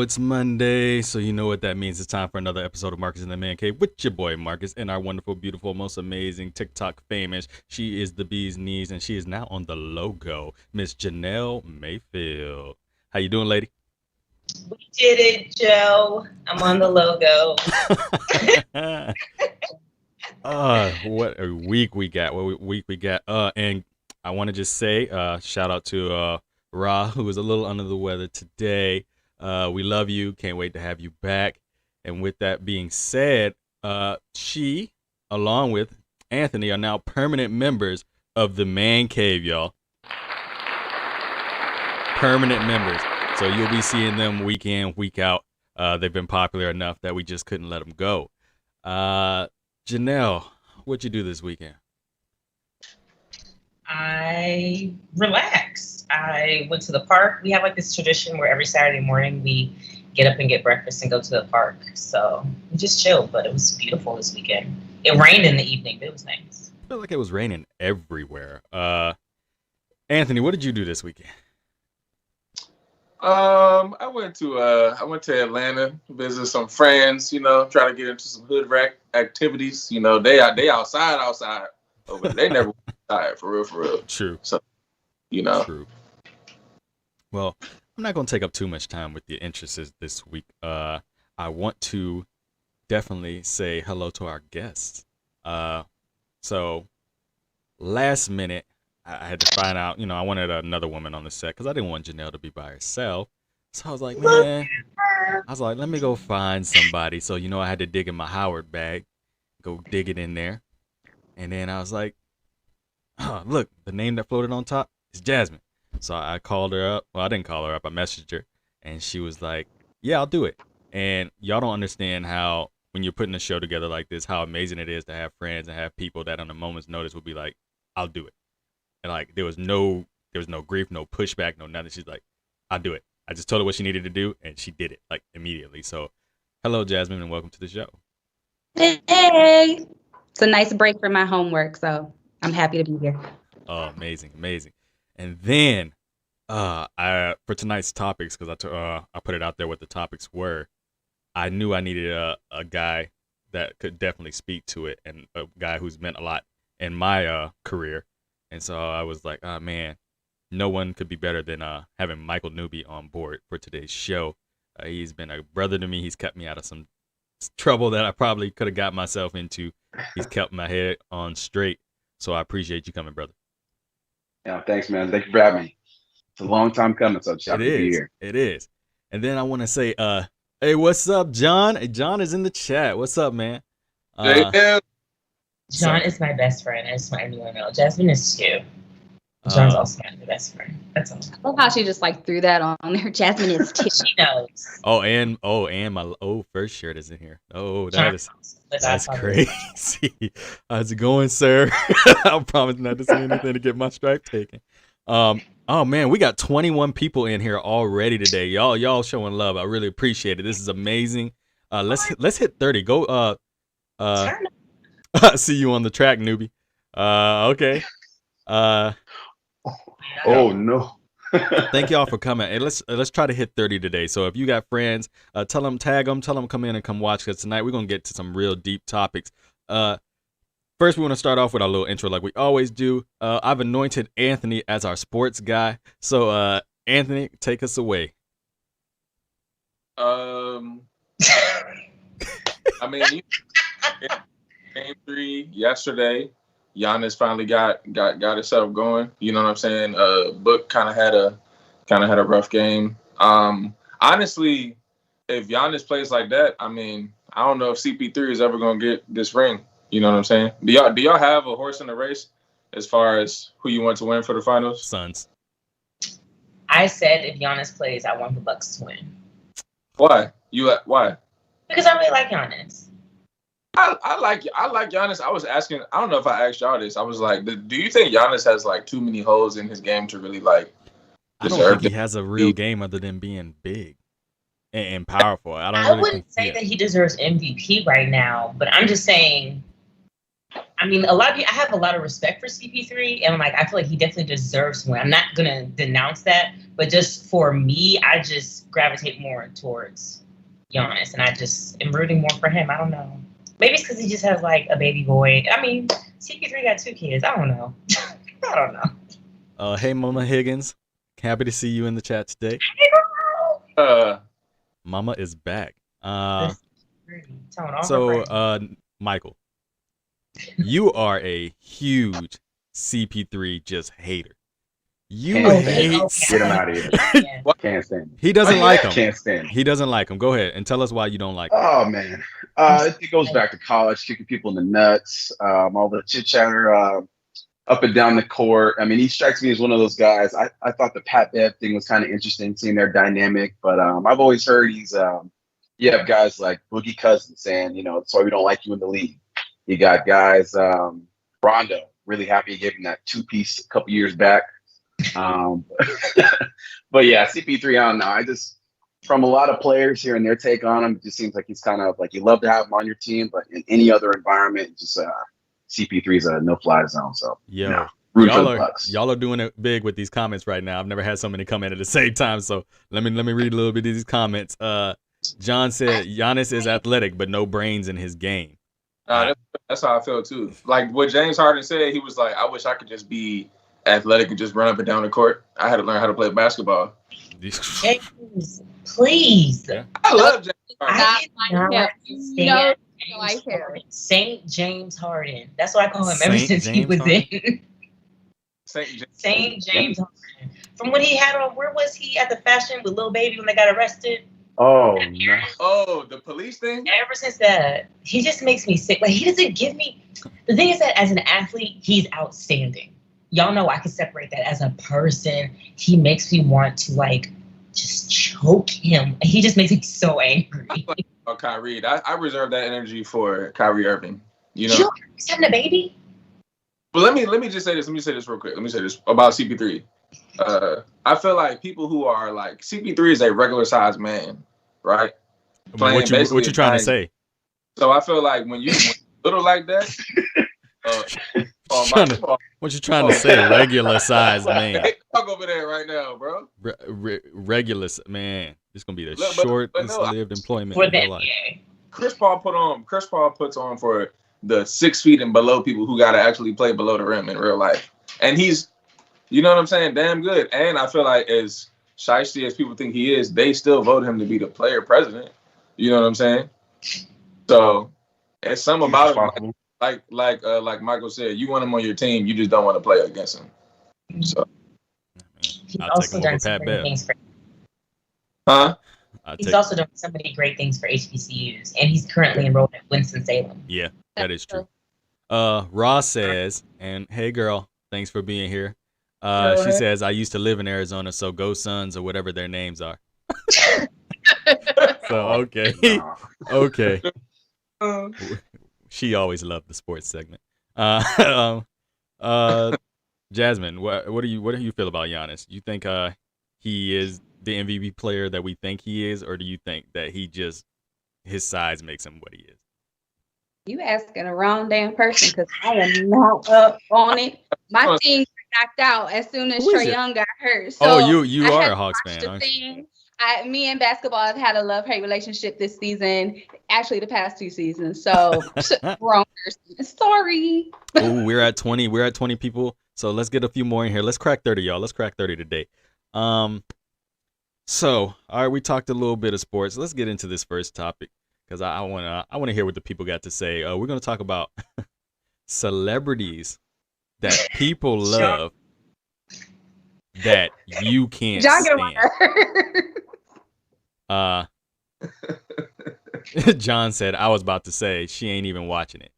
it's Monday, so you know what that means. It's time for another episode of Marcus in the Man Cave with your boy Marcus and our wonderful, beautiful, most amazing TikTok famous. She is the bee's knees, and she is now on the logo, Miss Janelle Mayfield. How you doing, lady? We did it, Joe. I'm on the logo. What a week we got. And I want to just say, shout out to Ra, who is a little under the weather today. We love you. Can't wait to have you back. And with that being said, she, along with Anthony, are now permanent members of the Man Cave, y'all. Permanent members. So you'll be seeing them week in, week out. They've been popular enough that we just couldn't let them go. Janelle, what'd you do this weekend? I relaxed. I went to the park. We have like this tradition where every Saturday morning we get up and get breakfast and go to the park. So we just chilled, but it was beautiful this weekend. It rained in the evening, but it was nice. I feel like it was raining everywhere. Anthony, what did you do this weekend? I went to Atlanta, visit some friends, try to get into some hood rack activities. They outside, but they never outside for real. True. So, True. Well, I'm not going to take up too much time with your interests this week. I want to definitely say hello to our guests. So last minute, I had to find out, I wanted another woman on the set because I didn't want Janelle to be by herself. So I was like, let me go find somebody. So, I had to dig in my Howard bag, go dig it in there. And then I was like, oh, look, the name that floated on top is Jasmine. So I called her up. Well, I didn't call her up. I messaged her. And she was like, yeah, I'll do it. And y'all don't understand how, when you're putting a show together like this, how amazing it is to have friends and have people that on a moment's notice will be like, I'll do it. And like there was no grief, no pushback, no nothing. She's like, I'll do it. I just told her what she needed to do, and she did it like immediately. So, hello, Jasmine, and welcome to the show. Hey, it's a nice break from my homework, so I'm happy to be here. Oh, amazing. And then, for tonight's topics, because I put it out there what the topics were, I knew I needed a guy that could definitely speak to it, and a guy who's meant a lot in my career. And so I was like, oh, man, no one could be better than having Michael Newby on board for today's show. He's been a brother to me. He's kept me out of some trouble that I probably could have got myself into. He's kept my head on straight. So I appreciate you coming, brother. Yeah, thanks, man. Thank you for having me. It's a long time coming, so I'm happy to be here. It is. And then I want to say, hey, what's up, John? Hey, John is in the chat. What's up, man? John is my best friend. I just want everyone to know. Jasmine is too. John's also my best friend. That's all. I love how she just like threw that on there. Jasmine is too. She knows. And my first shirt is in here. Oh, that's crazy. How's it going, sir? I promise not to say anything to get my stripe taken. Oh man, we got 21 people in here already today. Y'all showing love. I really appreciate it. This is amazing. Let's hit 30. Go. See you on the track, newbie. Okay. Oh no. Thank y'all for coming. And let's try to hit 30 today. So if you got friends, tell them, tag them, tell them come in and come watch, because tonight we're gonna get to some real deep topics. First, we want to start off with our little intro like we always do. I've anointed Anthony as our sports guy. So Anthony, take us away. I mean, Game 3 yesterday. Giannis finally got himself going. You know what I'm saying? Book kind of had a rough game. Honestly, if Giannis plays like that, I mean, I don't know if CP3 is ever gonna get this ring. You know what I'm saying? Do y'all have a horse in the race as far as who you want to win for the finals? Suns. I said if Giannis plays, I want the Bucks to win. Why? Why? Because I really like Giannis. I like Giannis. I was asking. I don't know if I asked y'all this. I was like, do you think Giannis has like too many holes in his game to really like? I don't think he has a real game other than being big and powerful. I wouldn't say that he deserves MVP right now, but I'm just saying. I mean, a lot of people, I have a lot of respect for CP3, and like I feel like he definitely deserves one. I'm not gonna denounce that, but just for me, I just gravitate more towards Giannis, and I just am rooting more for him. I don't know. Maybe it's because he just has like a baby boy. I mean, CP3 got 2 kids. I don't know. I don't know. Hey, Mama Higgins. Happy to see you in the chat today. Mama is back. Michael, you are a huge CP3 just hater. You hate. Get him out of here. Can't stand him. He doesn't like him. Can't stand him. He doesn't like him. Go ahead and tell us why you don't like him. Oh man, it goes back to college, kicking people in the nuts, all the chit chatter up and down the court. I mean, he strikes me as one of those guys. I thought the Pat Bev thing was kind of interesting, seeing their dynamic, but I've always heard he's you have guys like Boogie Cousins saying, that's why we don't like you in the league. You got guys, Rondo, really happy he gave him that 2-piece a couple years back. But yeah, CP3, I don't know. I just, from a lot of players here and their take on him, it just seems like he's kind of like, you love to have him on your team, but in any other environment, just CP3 is a no-fly zone. So, yeah. No, y'all are doing it big with these comments right now. I've never had so many come in at the same time. So let me read a little bit of these comments. John said Giannis is athletic, but no brains in his game. That's how I feel too. Like what James Harden said, he was like, I wish I could just be athletic and just run up and down the court. I had to learn how to play basketball. James, please. Yeah. I love James Harden. Saint James Harden. That's what I call him ever since he was in. Saint James Harden. From when he had on, where was he at the fashion with Lil Baby when they got arrested? Oh, no. Oh, the police thing? Ever since that, he just makes me sick. Like, he doesn't give me... The thing is that as an athlete, he's outstanding. Y'all know I can separate that. As a person, he makes me want to, like, just choke him. He just makes me so angry. Oh, Kyrie. I reserve that energy for Kyrie Irving. You know? He's having a baby? But let me just say this. Let me say this real quick. Let me say this about CP3. I feel like people who are like CP3 is a regular sized man, right? What you trying to say? So I feel like when you little like that, what you trying to say? Regular sized man. Talk over there right now, bro. Regular man. This gonna be the shortest lived employment in your life. Chris Paul puts on for the 6 feet and below people who gotta actually play below the rim in real life, and he's. You know what I'm saying? Damn good. And I feel like as shiesty as people think he is, they still vote him to be the player president. You know what I'm saying? So it's something about him. Like Michael said, you want him on your team, you just don't want to play against him. So he's also done so many things for He's also done so many great things for HBCUs, and he's currently enrolled at Winston-Salem. Yeah, that is true. Ross says, and hey girl, thanks for being here. She says, I used to live in Arizona, so go Suns or whatever their names are. So, okay. Okay. She always loved the sports segment. Jasmine, what do you feel about Giannis? You think he is the MVP player that we think he is, or do you think that his size makes him what he is? You asking the wrong damn person, because I am not up on it. My team knocked out as soon as Trae Young got hurt. So you are a Hawks fan, aren't you? Me and basketball have had a love-hate relationship this season. Actually, the past 2 seasons. So wrong person. Sorry. Oh, we're at 20. We're at 20 people. So let's get a few more in here. Let's crack 30, y'all. Let's crack 30 today. So all right, we talked a little bit of sports. Let's get into this first topic because I wanna hear what the people got to say. We're gonna talk about celebrities that people love that you can't stand. John said, I was about to say she ain't even watching it.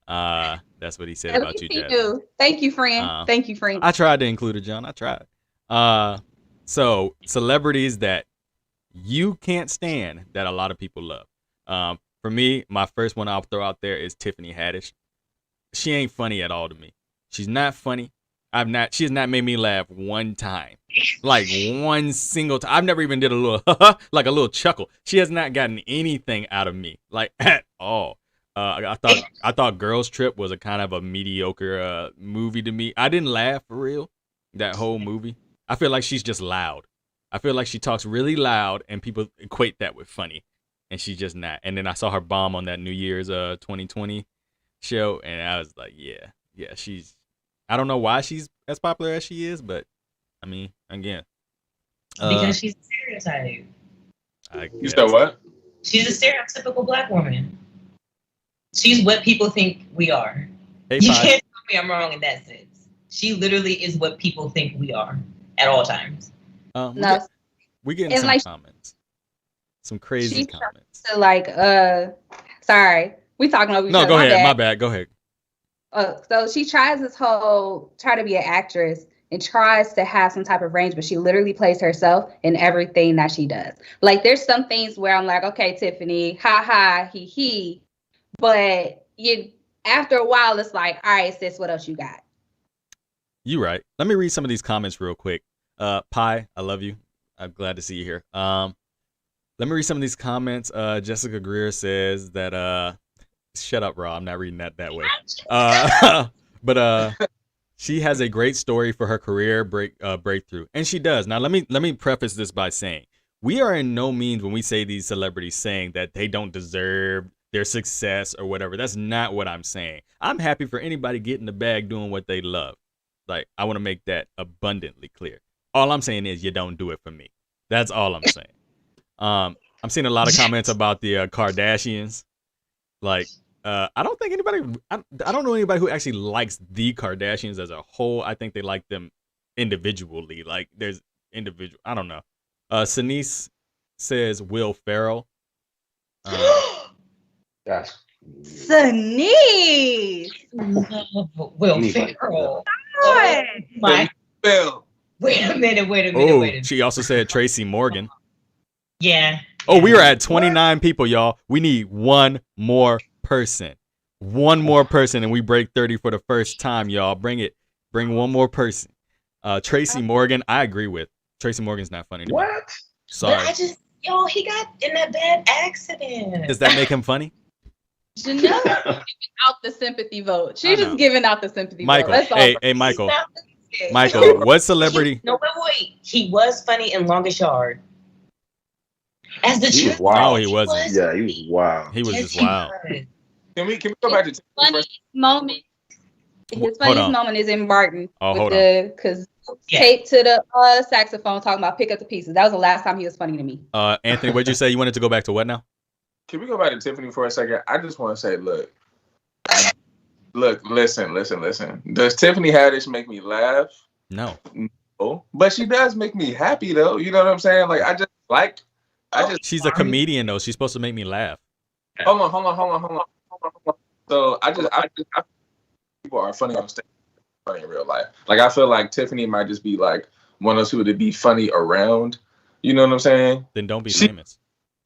That's what he said about you, Jasmine. Thank you, friend. Thank you, friend. I tried to include it, John. I tried. So celebrities that you can't stand that a lot of people love. For me, my first one I'll throw out there is Tiffany Haddish. She ain't funny at all to me. She's not funny. She has not made me laugh one time. Like one single time. I've never even did a little like a little chuckle. She has not gotten anything out of me, like at all. I thought Girls Trip was a kind of a mediocre movie to me. I didn't laugh for real that whole movie. I feel like she's just loud. I feel like she talks really loud, and people equate that with funny, and she's just not. And then I saw her bomb on that New Year's 2020 show, and I was like, yeah, she's. I don't know why she's as popular as she is, but I mean, again, because she's a stereotype. You said what? She's a stereotypical Black woman. She's what people think we are. Hey, you can't tell me I'm wrong in that sense. She literally is what people think we are at all times. We getting some comments. Some crazy comments. So like, sorry, we talking over each other. No, go ahead. My bad. Go ahead. So she tries try to be an actress and tries to have some type of range, but she literally plays herself in everything that she does. Like, there's some things where I'm like, okay, Tiffany, ha ha, he, but after a while, it's like, all right, sis, what else you got? You right. Let me read some of these comments real quick. Pi, I love you. I'm glad to see you here. Let me read some of these comments. Jessica Greer says that shut up, Raw. I'm not reading that way. But she has a great story for her career breakthrough, and she does. Now, let me preface this by saying we are in no means, when we say these celebrities, saying that they don't deserve their success or whatever. That's not what I'm saying. I'm happy for anybody getting the bag doing what they love. Like, I want to make that abundantly clear. All I'm saying is you don't do it for me. That's all I'm saying. I'm seeing a lot of comments about the Kardashians. Like, I don't think anybody, I don't know anybody who actually likes the Kardashians as a whole. I think they like them individually. Like, there's individual, I don't know. Sinise says Will Ferrell. That's Sinise. Will Ferrell. Oh, my. Wait a minute. She also said Tracy Morgan. Yeah. Oh, we are at 29 people, y'all. We need one more person. One more person, and we break 30 for the first time, y'all. Bring it. Bring one more person. Tracy Morgan, I agree with. Tracy Morgan's not funny to me. What? Sorry. But he got in that bad accident. Does that make him funny? Janelle giving out the sympathy vote. She's just giving out the sympathy Michael, vote. hey, Michael. Michael, what celebrity? No, wait. He was funny in Longest Yard. As the truth. Wow. No, he wasn't. Yeah, he was wild. He was just wild. Can we go back to funniest moment? His funniest moment is in Martin because Yeah. taped to the saxophone talking about pick up the pieces. That was the last time he was funny to me. Anthony, what'd you say? You wanted to go back to what now? Can we go back to Tiffany for a second? I just want to say, look, listen. Does Tiffany Haddish make me laugh? No. No, but she does make me happy though. You know what I'm saying? Like, she's a comedian though. She's supposed to make me laugh. Hold on. So I people are funny on stage, funny in real life. Like, I feel like Tiffany might just be like one of those who to be funny around. You know what I'm saying? Then don't be famous.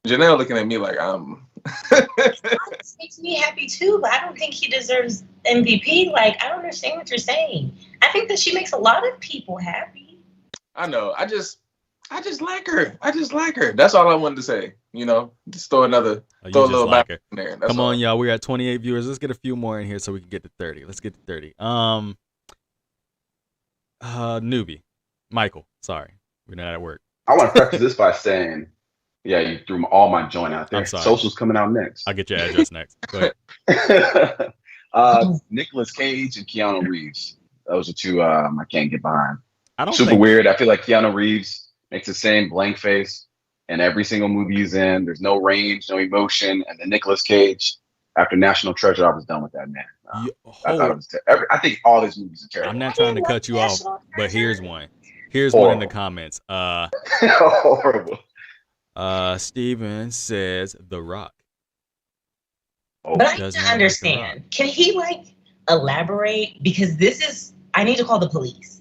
Janelle looking at me like I'm. It makes me happy too, but I don't think he deserves MVP. Like, I don't understand what you're saying. I think that she makes a lot of people happy. I know. I just like her. That's all I wanted to say. You know, just throw a little back in there. That's Come all. on, y'all. We're at 28 viewers. Let's get a few more in here so we can get to 30. Let's get to 30. Newbie. Michael. Sorry. We're not at work. I want to preface this by saying, yeah, you threw all my joint out there. I'm sorry. Social's coming out next. I'll get your address next. Go ahead. Nicolas Cage and Keanu Reeves. Those are two I can't get behind. I don't Super think weird. I feel like Keanu Reeves makes the same blank face in every single movie he's in. There's no range, no emotion. And then Nicolas Cage, after National Treasure, I was done with that man. I thought it was I think all his movies are terrible. I'm not trying to cut you off, but here's one. Here's one in the comments. Horrible. Steven says The Rock. But I need to understand. Can he elaborate? Because I need to call the police.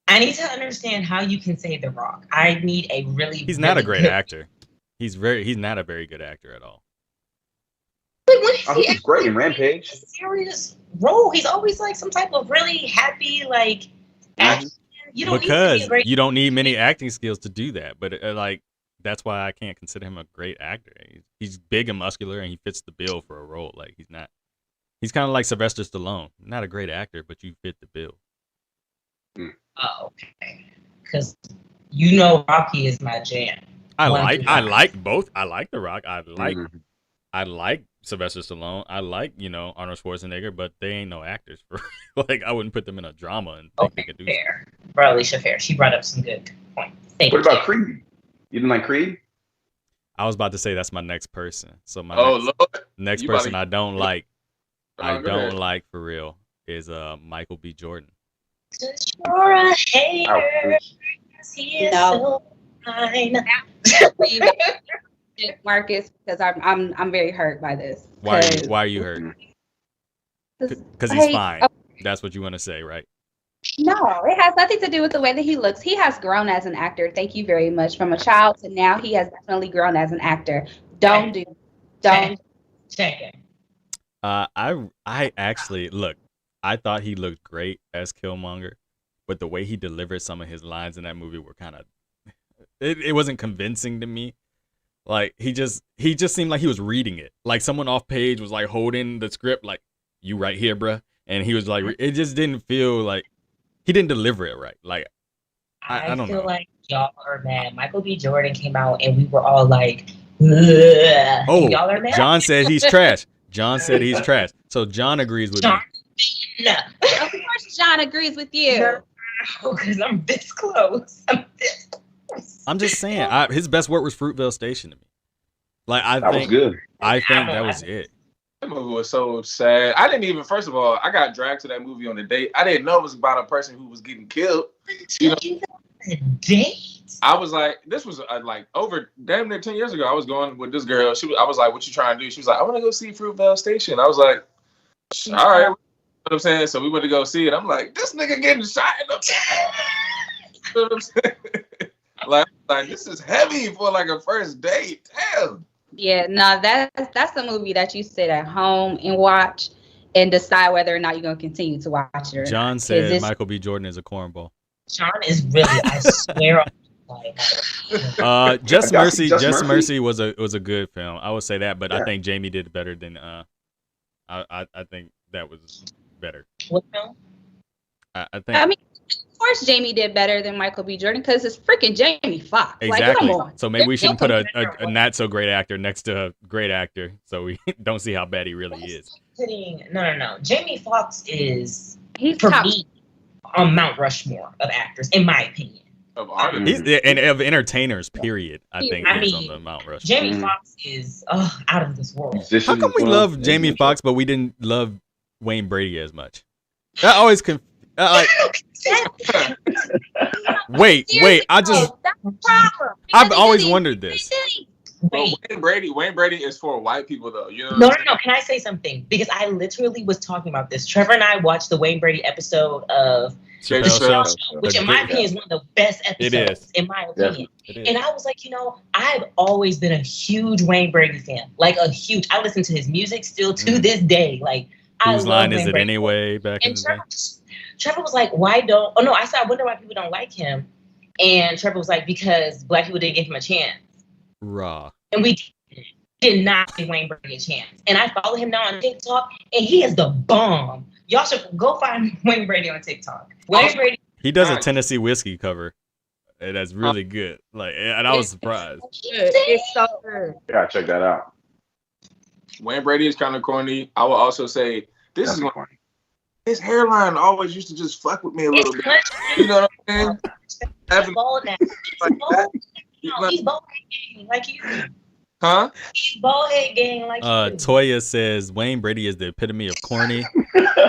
I need to understand how you can say The Rock. I need a really. He's not a great actor. He's not a very good actor at all. Like, he's great in Rampage. A serious role. He's always like some type of really happy action. You don't because need to be a great you don't need many acting skills to do that. But that's why I can't consider him a great actor. He's big and muscular, and he fits the bill for a role. Like he's not. He's kind of like Sylvester Stallone. Not a great actor, but you fit the bill. Oh, okay. Because you know Rocky is my jam. I like both. I like The Rock. I like Sylvester Stallone. I like Arnold Schwarzenegger, but they ain't no actors for like I wouldn't put them in a drama and think they could do fair. Bro, Alicia Fair. She brought up some good points. What about Creed? You didn't like Creed? I was about to say that's my next person. So my next person I don't like. I don't like for real is Michael B. Jordan. You're a hater. He is so fine. Marcus, because I'm very hurt by this. Why are you hurt? Because he's fine. That's what you want to say, right? No, it has nothing to do with the way that he looks. He has grown as an actor. Thank you very much. From a child to now, he has definitely grown as an actor. Don't. Check it. I actually look. I thought he looked great as Killmonger, but the way he delivered some of his lines in that movie were kind of. It wasn't convincing to me. Like he just seemed like he was reading it. Like someone off page was like holding the script, like you right here, bruh. And he was like, it just didn't feel like he didn't deliver it right. Like I don't know. I feel like y'all are mad. Michael B. Jordan came out and we were all like, ugh. Oh, y'all are mad. John said he's trash. John said he's trash. So John agrees with me. No. Of course, John agrees with you. Because I'm this close. I'm just saying, his best work was Fruitvale Station to me. Like I think that was it. That movie was so sad. I didn't even. First of all, I got dragged to that movie on a date. I didn't know it was about a person who was getting killed. A date? I was like, this was like over damn near 10 years ago. I was going with this girl. I was like, what you trying to do? She was like, I want to go see Fruitvale Station. I was like, all right. You know what I'm saying? So we went to go see it. I'm like, this nigga getting shot in the you know what I'm saying? like this is heavy for like a first date. Damn. Yeah, no, that's the movie that you sit at home and watch and decide whether or not you're gonna continue to watch it. John said Michael B. Jordan is a cornball. John is really, I swear. Just Mercy was a good film. I would say that, but I think Jamie did better than I think that was better. What film? I mean, of course, Jamie did better than Michael B. Jordan because it's freaking Jamie Foxx. Exactly. Like, come on. So maybe we shouldn't put a not so great actor next to a great actor, so we don't see how bad he really is. No. Jamie Foxx is he's for top. me on Mount Rushmore of actors, in my opinion. Of artists. He's and of entertainers, period. I think he's on the Mount Rushmore. Jamie Foxx is out of this world. How come we love Jamie Foxx, but we didn't love Wayne Brady as much? That always wait. I've always wondered this. Wayne Brady is for white people though. You know. No. Can I say something? Because I literally was talking about this. Trevor and I watched the Wayne Brady episode of Chappelle Show, which in my opinion is one of the best episodes. In my opinion, and I was like, I've always been a huge Wayne Brady fan. Like a huge. I listen to his music still to this day. Like whose line is it anyway? Back in the day. Trevor was like, why don't? Oh no, I said I wonder why people don't like him. And Trevor was like, because black people didn't give him a chance. Raw. And we did not give Wayne Brady a chance. And I follow him now on TikTok, and he is the bomb. Y'all should go find Wayne Brady on TikTok. Wayne Brady. He does a Tennessee whiskey cover. And that's really good. Like, and I was surprised. It's so good. Yeah, check that out. Wayne Brady is kind of corny. I will also say this is corny. His hairline always used to just fuck with me a little bit. You know what I'm saying? He's bald now. He's bald gang like you. Huh? He's bald head gang like you. Toya says Wayne Brady is the epitome of corny.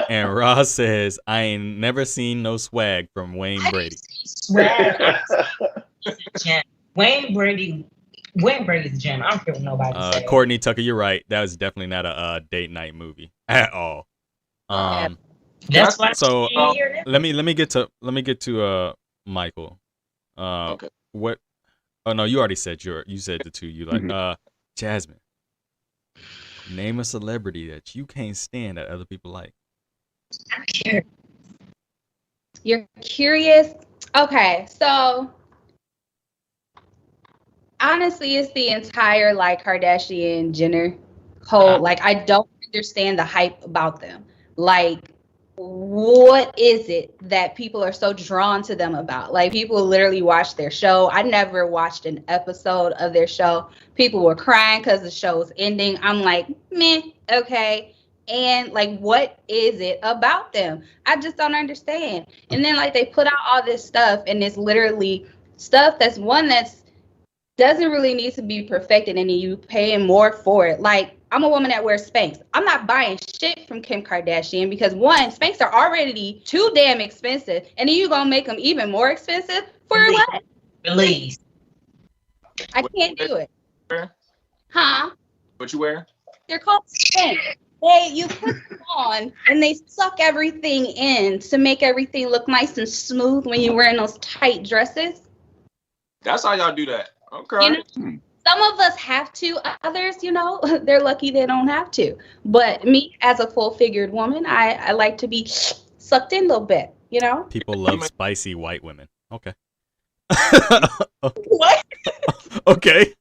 And Ross says I ain't never seen no swag from Wayne Brady. Swag. Wayne Brady's a gem. I don't care what nobody says. Courtney Tucker, you're right. That was definitely not a date night movie at all. That's why. So let me get to Michael. Okay. What? Oh no, you already said you said the two you like. Jasmine, name a celebrity that you can't stand that other people like. I'm curious. You're curious? Okay, so Honestly, it's the entire like Kardashian Jenner whole like I don't understand the hype about them. Like what is it that people are so drawn to them about? Like people literally watch their show. I never watched an episode of their show. People were crying because the show was ending. I'm like, meh, okay. And like, what is it about them? I just don't understand. And then like they put out all this stuff, and it's literally stuff that's doesn't really need to be perfected, and you paying more for it. Like I'm a woman that wears Spanx. I'm not buying shit from Kim Kardashian because one, Spanx are already too damn expensive, and then you gonna make them even more expensive for what? Release. I can't do it. Huh? What you wear? They're called Spanx. You put them on and they suck everything in to make everything look nice and smooth when you're wearing those tight dresses. That's how y'all do that. Okay. You know, some of us have to, others, they're lucky they don't have to. But me, as a full-figured woman, I like to be sucked in a little bit, People love spicy white women. Okay. What? Okay.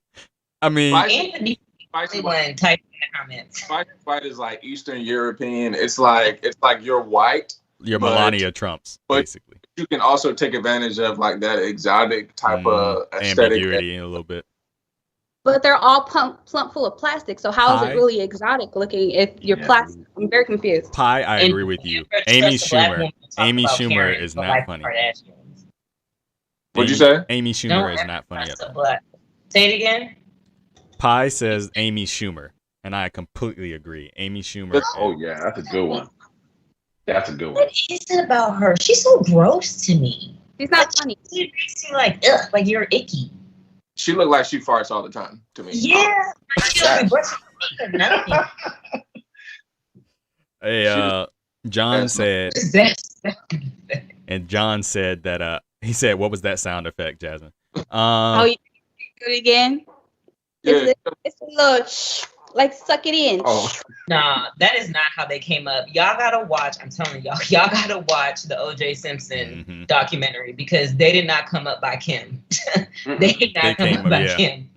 I mean, Spicy one type in the comments. Spicy white is like Eastern European. It's like you're white. You're Melania Trumps, basically. You can also take advantage of like that exotic type of aesthetic. Ambiguity a little bit. But they're all plump full of plastic. So how is it really exotic looking if you're plastic? I'm very confused. Pie, I agree with you. Amy Schumer is not funny. What'd you say? Amy Schumer is not funny at all. Say it again. Pie says Amy Schumer, and I completely agree. Amy Schumer. Oh yeah, that's a good one. That's a good one. What is it about her? She's so gross to me. She's not funny. She makes you like, ugh, like you're icky. She looked like she farts all the time to me. Yeah. Hey, John said, and John said that he said, "What was that sound effect, Jasmine?" Oh, you do it again? Yeah. It's a little like suck it in. Oh. Nah, that is not how they came up. Y'all gotta watch. I'm telling y'all gotta watch the O.J. Simpson documentary because they did not come up by Kim. They did not come up by Kim.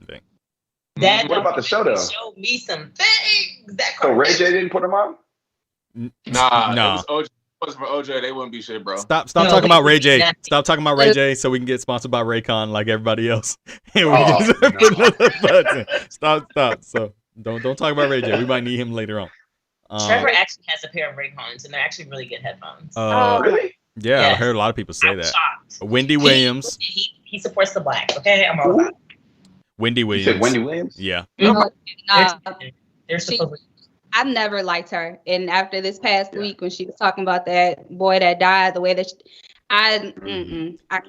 That what about the show though? Showed me some things. So Ray J didn't put him on? Nah, no. If it was for OJ, they wouldn't be shit, bro. Stop talking about Ray J. Stop talking about Ray J. So we can get sponsored by Raycon like everybody else. And we can put another button. Stop. So don't talk about Ray J. We might need him later on. Trevor actually has a pair of Raycons, and they're actually really good headphones. Really? Yeah, yes. I heard a lot of people say that. Shocked. Wendy Williams. He supports the black. Okay, I'm all about it. Wendy Williams. You said Wendy Williams? Yeah. They're supposed. I've never liked her, and after this past week when she was talking about that boy that died, the way that I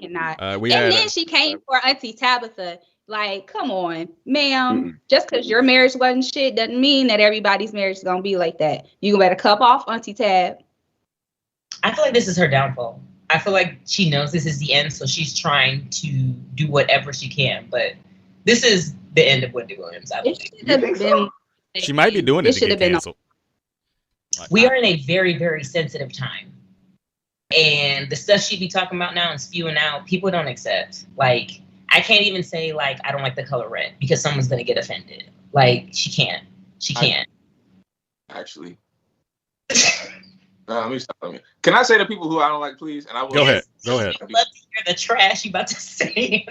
cannot. Then she came for Auntie Tabitha. Like, come on, ma'am. Just because your marriage wasn't shit doesn't mean that everybody's marriage is gonna be like that. You better cup off Auntie Tab. I feel like this is her downfall. I feel like she knows this is the end, so she's trying to do whatever she can. But this is the end of Wendy Williams. I believe. She might be doing it to get canceled. We are in a very, very sensitive time. And the stuff she be talking about now and spewing out, people don't accept. Like, I can't even say, like, I don't like the color red because someone's going to get offended. Like, she can't. She can't. Actually. Let me stop. Can I say to people who I don't like, please? And I will. Go ahead. I'd love to hear the trash you about to say.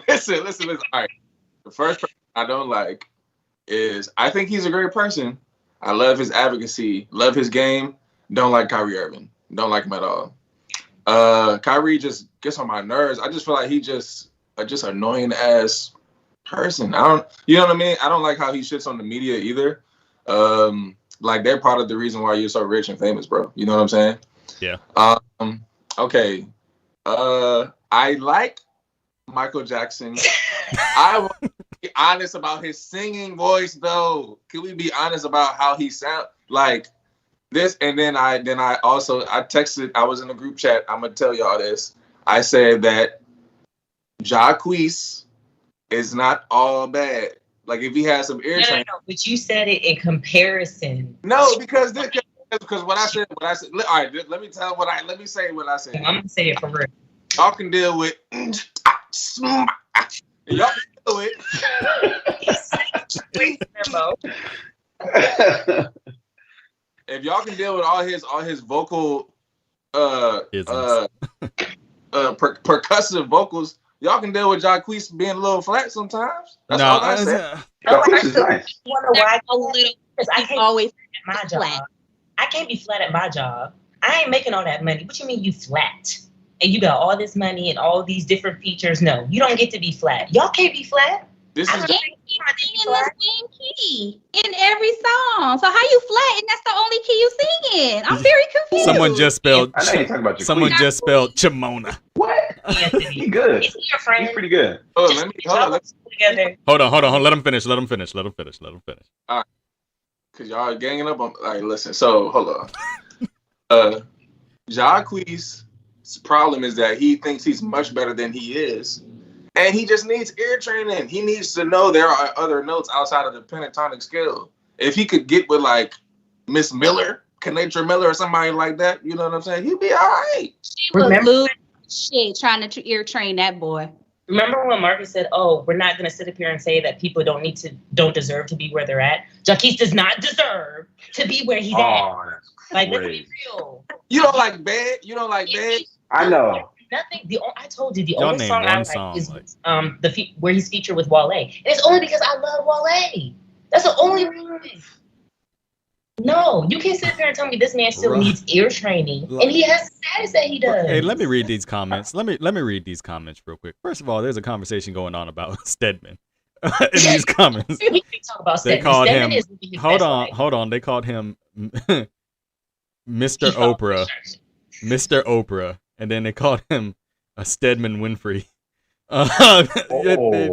Listen. All right. The first person I don't like is I think he's a great person. I love his advocacy, love his game. Don't like Kyrie Irving. Don't like him at all. Kyrie just gets on my nerves. I just feel like he just annoying ass person. You know what I mean? I don't like how he shits on the media either. Like they're part of the reason why you're so rich and famous, bro. You know what I'm saying? Yeah. Okay. I like Michael Jackson. I will be honest about his singing voice, though. Can we be honest about how he sounds like this? And then I texted. I was in a group chat. I'm gonna tell y'all this. I said that Jacquees is not all bad. Like if he has some ear training. No, but you said it in comparison. No, because what I said. All right, let me say what I said. I'm gonna say it for real. Y'all can deal with. Y'all do it. If y'all can deal with all his vocal percussive vocals, y'all can deal with Jacquees being a little flat sometimes. That's all I said. Jacquees is nice. You wonder why? A little. Because I can't always at my job. flat. I can't be flat at my job. I ain't making all that money. What you mean you flat? And you got all this money and all these different features. No, you don't get to be flat. Y'all can't be flat. This is Can't keep singing the same key in every song. So how you flat and that's the only key you sing in? I'm very confused. Someone just spelled. I know you're talking about Someone Jacquees. just spelled Chimona. What? He good. Is he your friend? He's pretty good. hold on, let's Together. Hold on. Let him finish. Because y'all ganging up on listen, so hold on. Jacquees' problem is that he thinks he's much better than he is. And he just needs ear training. He needs to know there are other notes outside of the pentatonic scale. If he could get with like Miss Miller, Kanatra Miller, or somebody like that, you know what I'm saying? He'd be all right. She would lose shit trying to ear train that boy. Remember when Marcus said, "Oh, we're not going to sit up here and say that people don't deserve to be where they're at." Jacquees does not deserve to be where he's at. That's Like, let's crazy. be real. You don't like bed? You don't like bed? I know. Nothing. I told you the Y'all only name song I one like song, is like- where he's featured with Wale, and it's only because I love Wale. That's the only reason. No, you can't sit there and tell me this man still Right. needs ear training, and he has the status that he does. Hey, let me read these comments. Let me read these comments real quick. First of all, there's a conversation going on about Stedman in these comments. We can talk about They Stedman. called Stedman him. is living his best life. Hold on. They called him Mr. He followed Oprah. instructions. Mr. Oprah, and then they called him a Stedman Winfrey.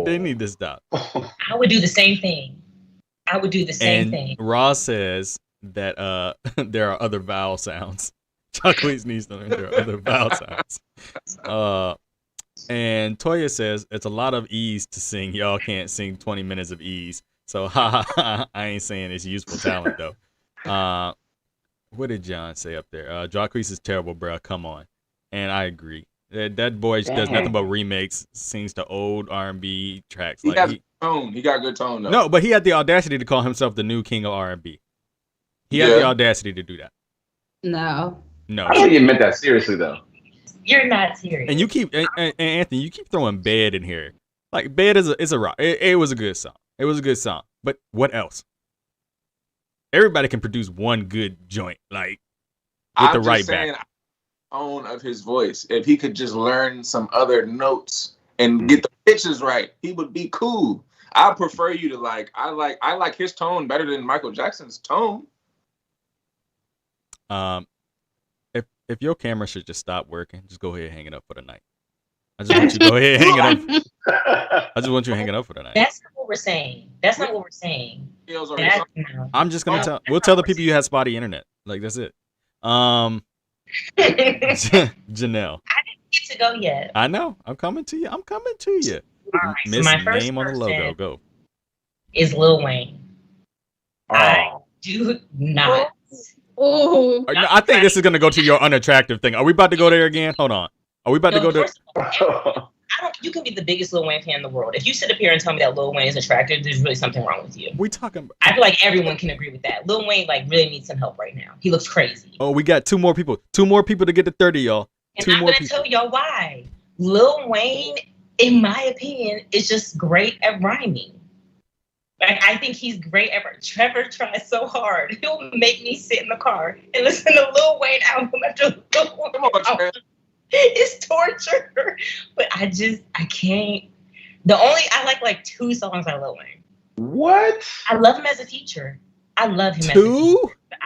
They need to stop. I would do the same thing. I would do the same And thing. Ross says that there are other vowel sounds. Jacquees needs to learn there are other vowel sounds. And Toya says it's a lot of E's to sing. Y'all can't sing 20 minutes of E's. So I ain't saying it's useful talent though. What did John say up there? Jacquees is terrible, bro. Come on. And I agree. That boy does nothing but remakes, sings to old R&B tracks. He Like got tone. He got good tone though. no, but he had the audacity to call himself the new king of R&B. He had the audacity to do that. No. No. I don't think he meant that seriously though. You're not serious. And you keep and Anthony, you keep throwing Bed in here. Like Bed is a rock. It was a good song. It was a good song. But what else? Everybody can produce one good joint, like with the right back. Tone of his voice. If he could just learn some other notes and get the pitches right, he would be cool. I prefer you to I like his tone better than Michael Jackson's tone. If your camera should just stop working, just go ahead and hang it up for the night. I just want you to go ahead and hang it up. I just want you to hang it up for the night. That's not what we're saying. That's not what we're saying. No. I'm just gonna tell. We'll tell the people you had spotty internet. Like that's it. I Janelle. didn't get to go yet. I know. I'm coming to you. All right, so Miss my first name on the logo. person Go. is Lil Wayne. I do not. Oh, I think this is gonna go to your unattractive thing. Are we about to go there again? Hold on. Are we about to go there? First of all, you can be the biggest Lil Wayne fan in the world. If you sit up here and tell me that Lil Wayne is attractive, there's really something wrong with you. We talking. I feel like everyone can agree with that. Lil Wayne really needs some help right now. He looks crazy. Oh, we got two more people. Two more people to get to 30, y'all. And Two I'm more gonna people. tell y'all why. Lil Wayne, in my opinion, is just great at rhyming. Like, I think he's great at Trevor tries so hard. He'll make me sit in the car and listen to Lil Wayne album after Lil Wayne album. It's torture. But I can't. I like two songs by Lil Wayne. What? I love him as a teacher. I love him as a Two? teacher. But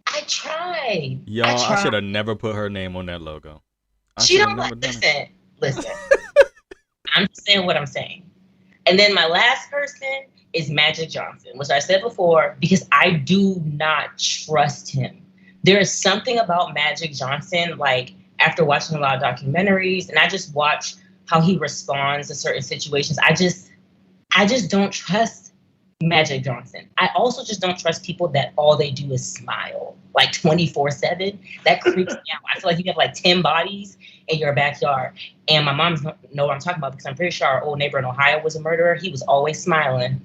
I tried. Y'all, I should have never put her name on that logo. She don't like, listen. I'm just saying what I'm saying. And then my last person is Magic Johnson, which I said before, because I do not trust him. There is something about Magic Johnson, like after watching a lot of documentaries, and I just watch how he responds to certain situations. I just don't trust Magic Johnson. I also just don't trust people that all they do is smile, like 24/7. That creeps me out. I feel like you have like 10 bodies in your backyard. And my mom know what I'm talking about because I'm pretty sure our old neighbor in Ohio was a murderer. He was always smiling.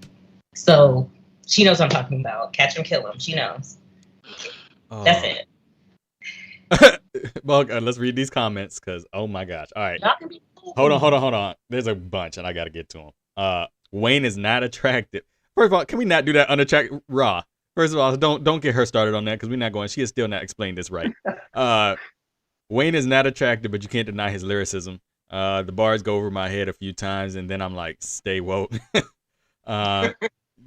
So she knows what I'm talking about. Catch him, kill him. She knows. That's it. Well, let's read these comments because oh my gosh. All right. Y'all can be Hold on. There's a bunch and I gotta get to them. Wayne is not attractive. First of all, can we not do that unattractive raw? First of all, don't get her started on that because we're not going. She is still not explained this right. Wayne is not attractive, but you can't deny his lyricism. The bars go over my head a few times, and then I'm like, stay woke.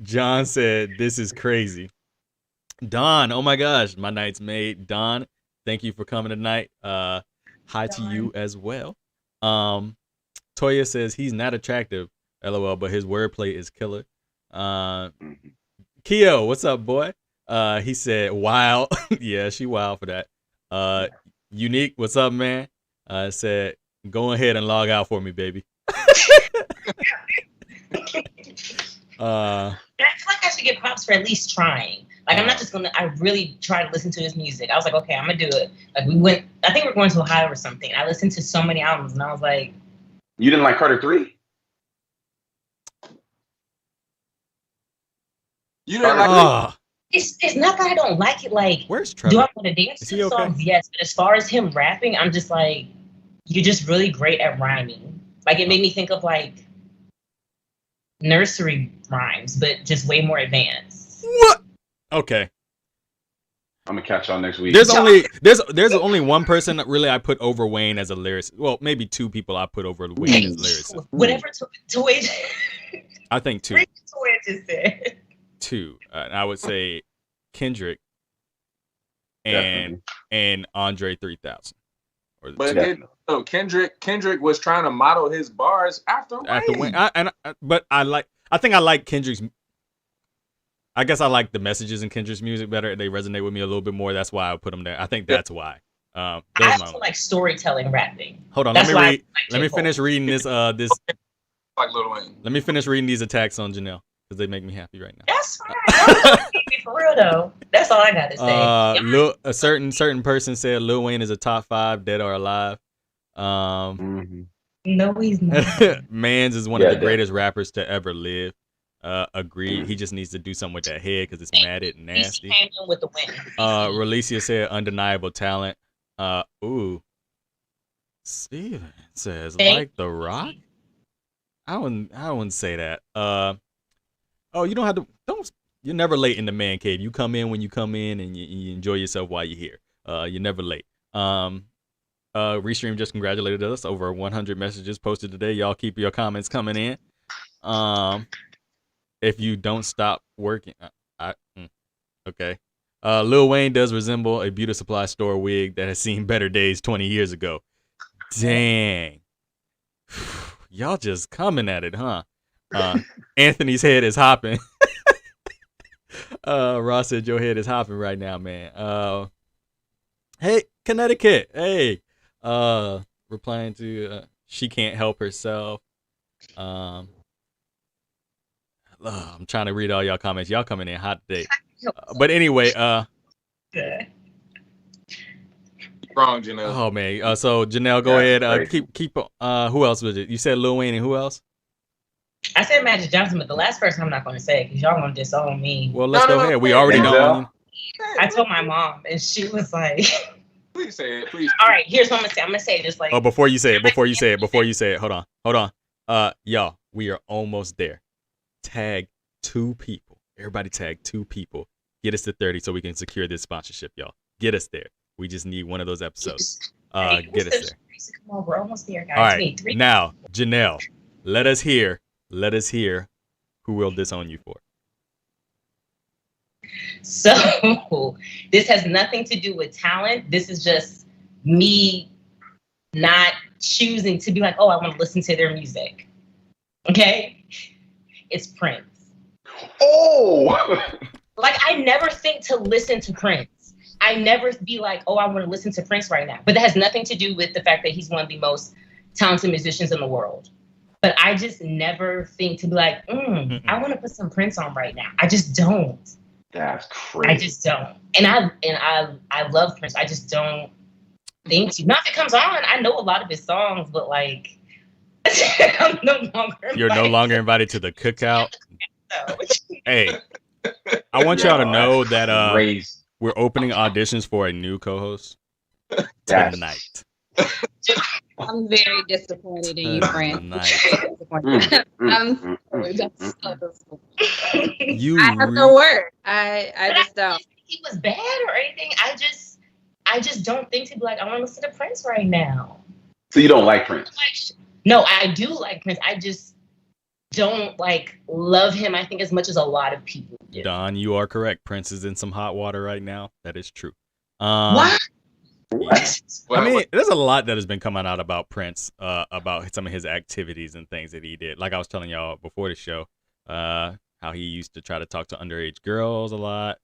John said, this is crazy. Don, oh my gosh, my night's made. Don, thank you for coming tonight. Hi to you as well. Toya says he's not attractive, LOL, but his wordplay is killer. Keo, what's up, boy? He said, wild. Yeah, she wild for that. Unique, what's up, man? Said, go ahead and log out for me, baby. I feel like I should get props for at least trying. Like, I'm not just gonna. I really try to listen to his music. I was like, okay, I'm gonna do it. Like, I think we're going to Ohio or something. I listened to so many albums, and I was like, you didn't like Carter 3? You didn't like it's not that I don't like it. Like, where's Trevor? Do I want to dance to the okay? songs? Yes, but as far as him rapping, I'm just like, you're just really great at rhyming. Like, it made me think of like nursery rhymes, but just way more advanced. What? Okay. I'm gonna catch y'all next week. There's only one person that really I put over Wayne as a lyricist. Well, maybe two people I put over Wayne as lyricist. Whatever Toy. I think two. Toy just said. Two. I would say Kendrick and Andre 3000. But Kendrick was trying to model his bars after Wayne. I think I like Kendrick's. I guess I like the messages in Kendrick's music better. They resonate with me a little bit more. That's why I put them there. I think that's why. I also like storytelling rapping. Hold on, let me finish reading this. Like Lil Wayne. Let me finish reading these attacks on Janelle because they make me happy right now. That's fine. For real though, that's all I got to say. A certain person said Lil Wayne is a top 5, dead or alive. No, he's not. Mans is one of the greatest rappers to ever live. Agreed. He just needs to do something with that head because it's matted and nasty. He came in with the win. Relicia said undeniable talent. Ooh. Steven says like The Rock. I wouldn't say that. You're never late in the man cave. You come in when you come in and you enjoy yourself while you're here. You're never late. Restream just congratulated us. Over 100 messages posted today. Y'all keep your comments coming in. If you don't stop working, okay. Lil Wayne does resemble a beauty supply store wig that has seen better days 20 years ago. Dang. Y'all just coming at it, huh? Anthony's head is hopping. Ross said your head is hopping right now, man. Hey, Connecticut. Hey. Replying to she can't help herself. I'm trying to read all y'all comments. Y'all coming in hot today. But anyway, wrong, Janelle. Oh man. So Janelle, go ahead. Keep. Who else was it? You said Lil Wayne and who else? I said Magic Johnson, but the last person I'm not going to say because y'all gonna disown me. Well, let's go ahead. We already know. I told my mom, and she was like, "Please say it, please." All right, here's what I'm gonna say. I'm gonna say it just like. Oh, before you say it. Hold on. Y'all, we are almost there. Tag 2 people. Everybody tag 2 people. Get us to 30 so we can secure this sponsorship, y'all. Get us there. We just need one of those episodes. Get us there. Come on, we're almost there, guys. All right. Now, Janelle, let us hear who will disown you for. So this has nothing to do with talent. This is just me not choosing to be like, oh, I want to listen to their music. Okay? It's Prince. Oh! Like, I never think to listen to Prince. I never be like, oh, I want to listen to Prince right now. But that has nothing to do with the fact that he's one of the most talented musicians in the world. But I just never think to be like, I want to put some Prince on right now. I just don't. That's crazy. I just don't. And I love Prince. I just don't. Thank you. Not if it comes on. I know a lot of his songs, but like, I'm no longer. You're no longer invited to the cookout. Hey, I want y'all to know that Raised. we're opening auditions for a new co-host Yes. tonight. I'm very disappointed in you, friend. Tonight. I'm that's so disappointed. You I have no word. I just don't. He was bad or anything. I just don't think he'd be like, I want to listen to Prince right now. So you don't like Prince? No, I do like Prince. I just don't like love him, I think, as much as a lot of people do. Don, you are correct. Prince is in some hot water right now. That is true. What? I mean, there's a lot that has been coming out about Prince, about some of his activities and things that he did. Like I was telling y'all before the show, how he used to try to talk to underage girls a lot.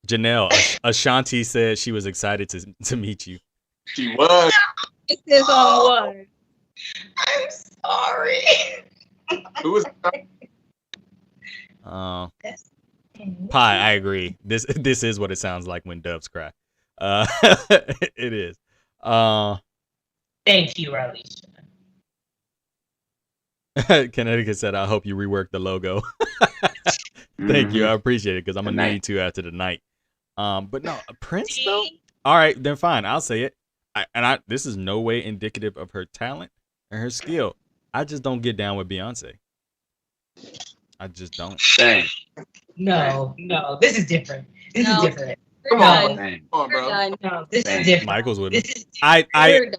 Janelle, Ashanti said she was excited to meet you. She was. This is on one. I'm sorry. Who was? Pie, I agree. This is what it sounds like when doves cry. It is. Thank you, Alicia. Connecticut said, I hope you rework the logo. Thank you. I appreciate it because I'm going to need to after the night. But no, Prince, though? All right, then fine. I'll say it. This is no way indicative of her talent and her skill. I just don't get down with Beyonce. I just don't. Dang. No, this is different. This is different. Come on, bro. No, this is different. Michael's with This me.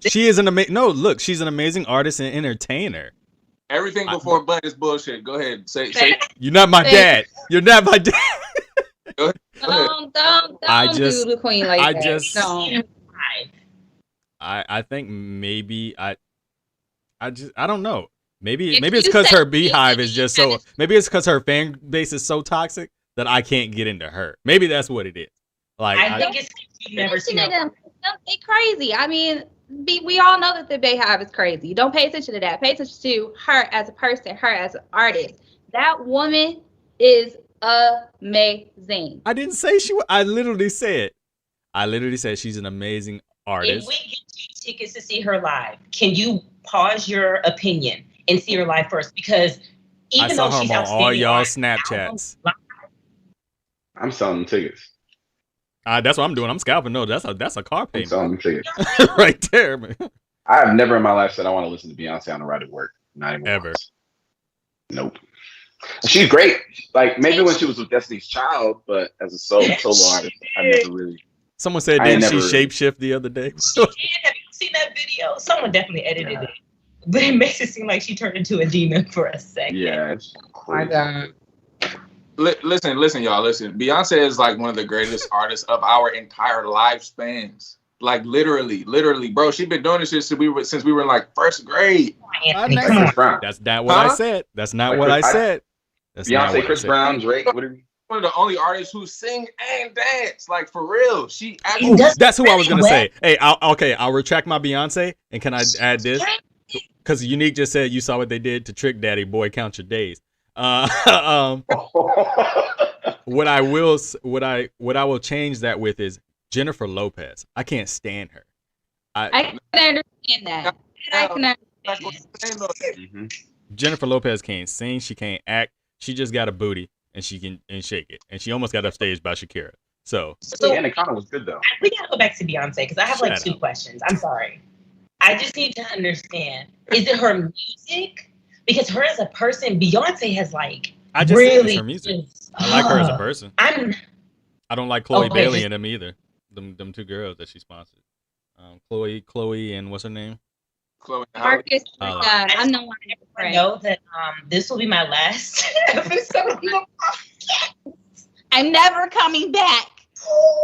is She is an amazing. No, look, she's an amazing artist and entertainer. Everything before Bud is bullshit. Go ahead. Say. You're not my dad. You're not my dad. Go ahead. Don't do the queen like I that. just- Don't. I think maybe I don't know. Maybe If it's you because say her beehive is just so. Maybe it's because her fan base is so toxic that I can't get into her. Maybe that's what it is. Like I think it's you never seen They crazy. I mean, we all know that the Beehive is crazy. You don't pay attention to that. Pay attention to her as a person, her as an artist. That woman is amazing. I didn't say she. I literally said she's an amazing If artist. we get you tickets to see her live, can you pause your opinion and see her live first? Because I even saw though her she's on all outstanding y'all live, Snapchats. I'm selling tickets. That's what I'm doing. I'm scalping. No, that's a car I'm payment selling tickets. right there, man. I have never in my life said I want to listen to Beyonce on the ride to work. Not even Ever. once. Nope. She's great. Like maybe when she was with Destiny's Child, but as a solo artist, I never really. Someone said, I didn't never- she shapeshift the other day? Have you seen that video? Someone definitely edited it. But it makes it seem like she turned into a demon for a second. Yeah. It's My crazy. God. Listen, y'all. Listen. Beyonce is like one of the greatest artists of our entire lifespans. Like literally, bro. She's been doing this shit since we were in like first grade. Anthony, Like come on. Chris Brown. That's not what I Huh? said. That's not Like what I Chris- said. That's not what Beyonce, I Chris said. Brown, Drake. What are One of the only artists who sing and dance. Like for real. She He actually. does That's who I was gonna really say. Hey, I'll retract my Beyonce, and can I add this? Because Unique just said you saw what they did to Trick Daddy. Boy, count your days. What I will change that with is Jennifer Lopez. I can't stand her. I can understand that. I can understand. Mhm. Jennifer Lopez can't sing. She can't act. She just got a booty and she can shake it. And she almost got upstaged by Shakira. So So Anaconda was good though. we gotta go back to Beyonce because I have like Shut two up. questions. I'm sorry. I just need to understand: is it her music? Because her as a person, Beyonce has like I just think really it's her music. just- I like her as a person. I'm I don't like Chloe Okay, Bailey just- in them either. Them two girls that she sponsored. Chloe and what's her name? Chloe and Halle. Marcus, Oh. God, I'm no one I know that this will be my last episode. I'm never coming back.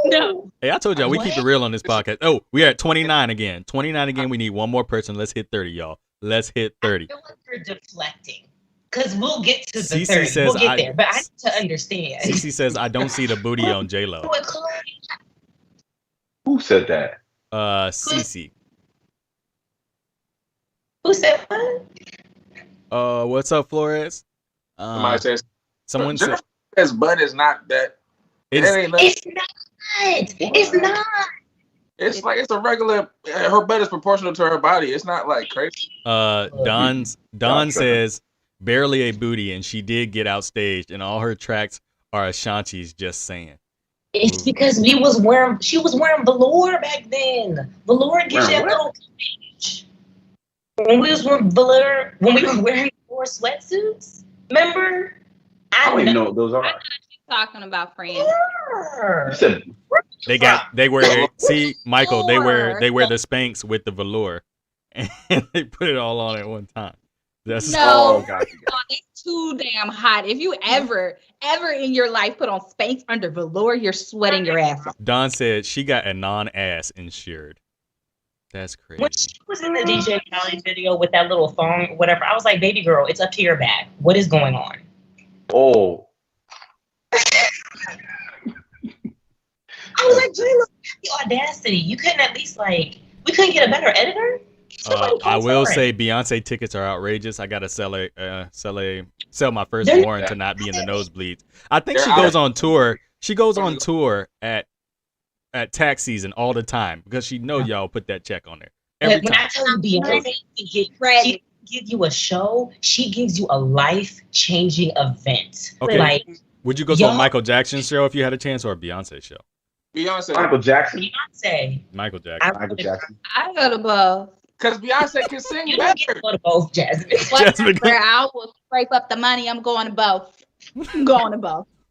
No. Hey, I told y'all we keep it real on this podcast. Oh, we are at 29 again. 29 again. We need one more person. Let's hit 30, y'all. Let's hit 30. I feel like you're deflecting because we'll get to the Cece 30. says We'll get there, but I need to understand. Cece says I don't see the booty on J Lo. With Chloe, Who said that? Cece. who said what? What's up, Flores? Somebody says Someone said Jennifer Lopez butt is not that. it's It ain't It's not. It's not. It's like it's a regular. Her butt is proportional to her body. It's not like crazy. Don says barely a booty, and she did get outstaged, and all her tracks are Ashanti's. Just saying. It's because she was wearing velour back then. Velour gives you that little cage. When we were wearing velour sweatsuits, remember? I don't even know what those are. I know she's talking about friends. You said they wear see Michael, they wear the Spanx with the velour, and they put it all on at one time. That's gotcha. It's too damn hot. If you ever in your life put on Spanx under velour, you're sweating your ass off. Don said she got a non-ass insured. That's crazy. When she was in the DJ Khaled video with that little thong, whatever, I was like, baby girl, it's up to your back. What is going on? Oh. I was like, J-Lo, the audacity. You couldn't at least we couldn't get a better editor? I will say Beyonce tickets are outrageous. I gotta sell my firstborn to not be in the nosebleeds. I think she goes on tour. She goes on tour at tax season all the time because she know y'all put that check on there every time. When I tell you Beyonce, she gives you a show. She gives you a life-changing event. Okay. Would you go to a Michael Jackson show if you had a chance, or a Beyonce show? Beyonce. Michael Jackson. Michael Jackson. I go to both. Because Beyonce can sing You better. don't get to go to both, Jasmine. I will scrape up the money. I'm going to both.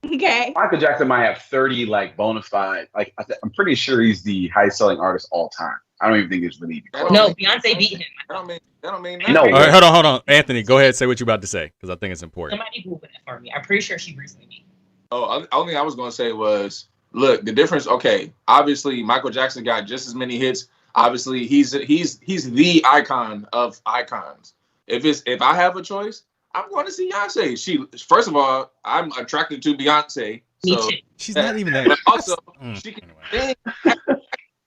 Okay. Michael Jackson might have 30 bona fide. I'm pretty sure he's the highest selling artist all time. I don't even think it's really. No, Beyonce beat him. That don't mean nothing. No. All right, hold on, Anthony. Go ahead, say what you're about to say because I think it's important. Somebody Google that for me. I'm pretty sure she recently beat him. Oh, only thing I was gonna say was, look, the difference. Okay, obviously Michael Jackson got just as many hits. Obviously, he's the icon of icons. If I have a choice, I'm going to see Beyonce. First of all, I'm attracted to Beyonce. Me too. She's not even that. But also, she can anyway.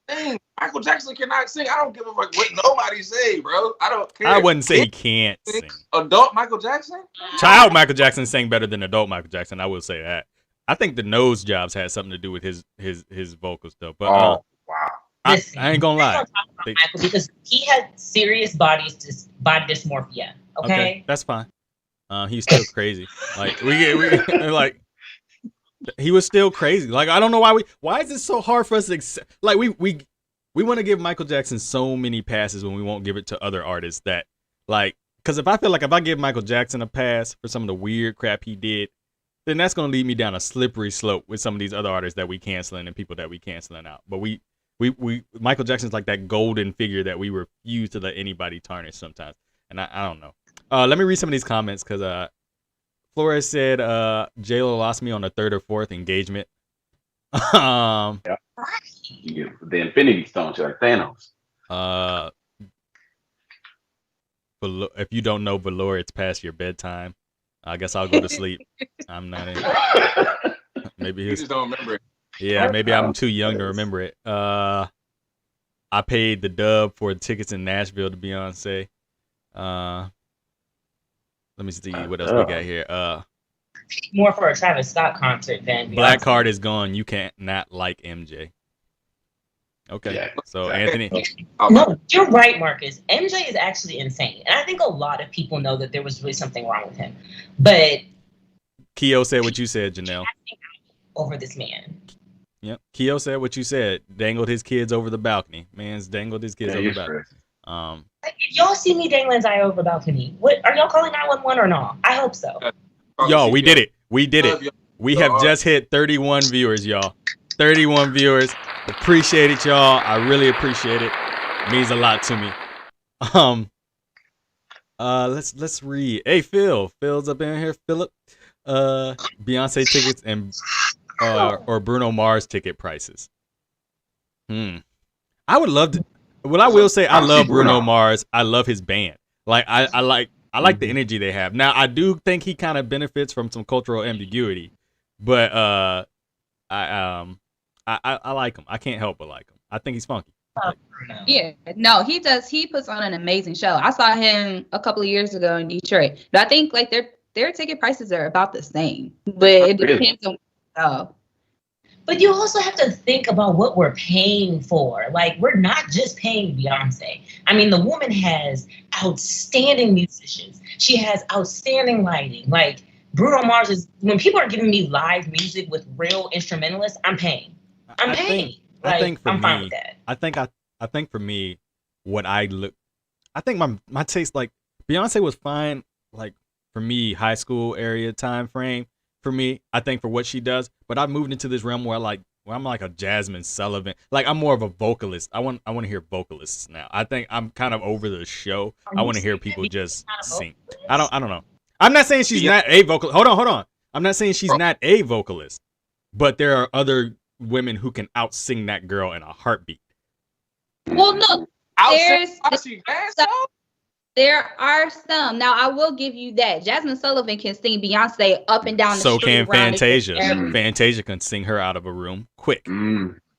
sing. Michael Jackson cannot sing. I don't give a fuck what nobody say, bro. I don't care. I wouldn't say he can't sing. Adult Michael Jackson? Child Michael Jackson sang better than adult Michael Jackson. I will say that. I think the nose jobs had something to do with his vocals though. But wow. I ain't gonna lie. Michael, because he had serious body dysmorphia. Okay, that's fine. He's still crazy. He was still crazy. I don't know why is it so hard for us to accept? We want to give Michael Jackson so many passes when we won't give it to other artists that because if I feel like if I give Michael Jackson a pass for some of the weird crap he did, then that's gonna lead me down a slippery slope with some of these other artists that we canceling and people that we canceling out. But we Michael Jackson's like that golden figure that we refuse to let anybody tarnish sometimes. And I don't know. Let me read some of these comments because Flores said J-Lo lost me on the 3rd or 4th engagement. Yeah. You get the Infinity Stone to like Thanos. If you don't know velour, it's past your bedtime. I guess I'll go to sleep. I'm not in. Maybe You just don't remember it. Yeah, maybe I'm too young to remember it. I paid the dub for tickets in Nashville to Beyonce. Let me see what else we got here. more for a Travis Scott concert than Black Beyonce. Card is gone. You can't not like MJ. Okay, Yeah. so Anthony, No, you're right, Marcus. MJ is actually insane, and I think a lot of people know that there was really something wrong with him. But Keo said what you said, Janelle. over this man, Yep, Keo said what you said. Dangled his kids over the balcony. Man's dangled his kids over the balcony. like, if y'all see me dangling Zaya over the balcony, what are y'all calling 911 or no? I hope so. Yo, we did it. We did it. We have just hit 31 viewers, y'all. 31 viewers. Appreciate it, y'all. I really appreciate it. Means a lot to me. Let's read. Hey, Phil's up in here. Philip. Beyonce tickets and or Bruno Mars ticket prices. I would love to. What I will say, I love Bruno Mars. I love his band. Like I like the energy they have. Now I do think he kind of benefits from some cultural ambiguity, but I like him. I can't help but like him. I think he's funky. Yeah, no, he does. He puts on an amazing show. I saw him a couple of years ago in Detroit. But I think like their ticket prices are about the same, but it depends on. But you also have to think about what we're paying for. Like, we're not just paying Beyonce. I mean, the woman has outstanding musicians. She has outstanding lighting. Like, Bruno Mars is, when people are giving me live music with real instrumentalists, I'm paying. I'm paying. I think for I'm me, fine with that. I think for me, what I look, I think my taste, like Beyonce was fine, like for me, high school area time frame. For me, I think for what she does, but I moved into this realm where I'm like a Jasmine Sullivan. Like I'm more of a vocalist. I want to hear vocalists now. I think I'm kind of over the show. I want to hear people just sing. I don't know. I'm not saying she's not a vocalist. Hold on. I'm not saying she's not a vocalist, but there are other women who can out sing that girl in a heartbeat. Well, no, there are some. Now, I will give you that. Jasmine Sullivan can sing Beyonce up and down the street. So can Fantasia. Fantasia can sing her out of a room quick.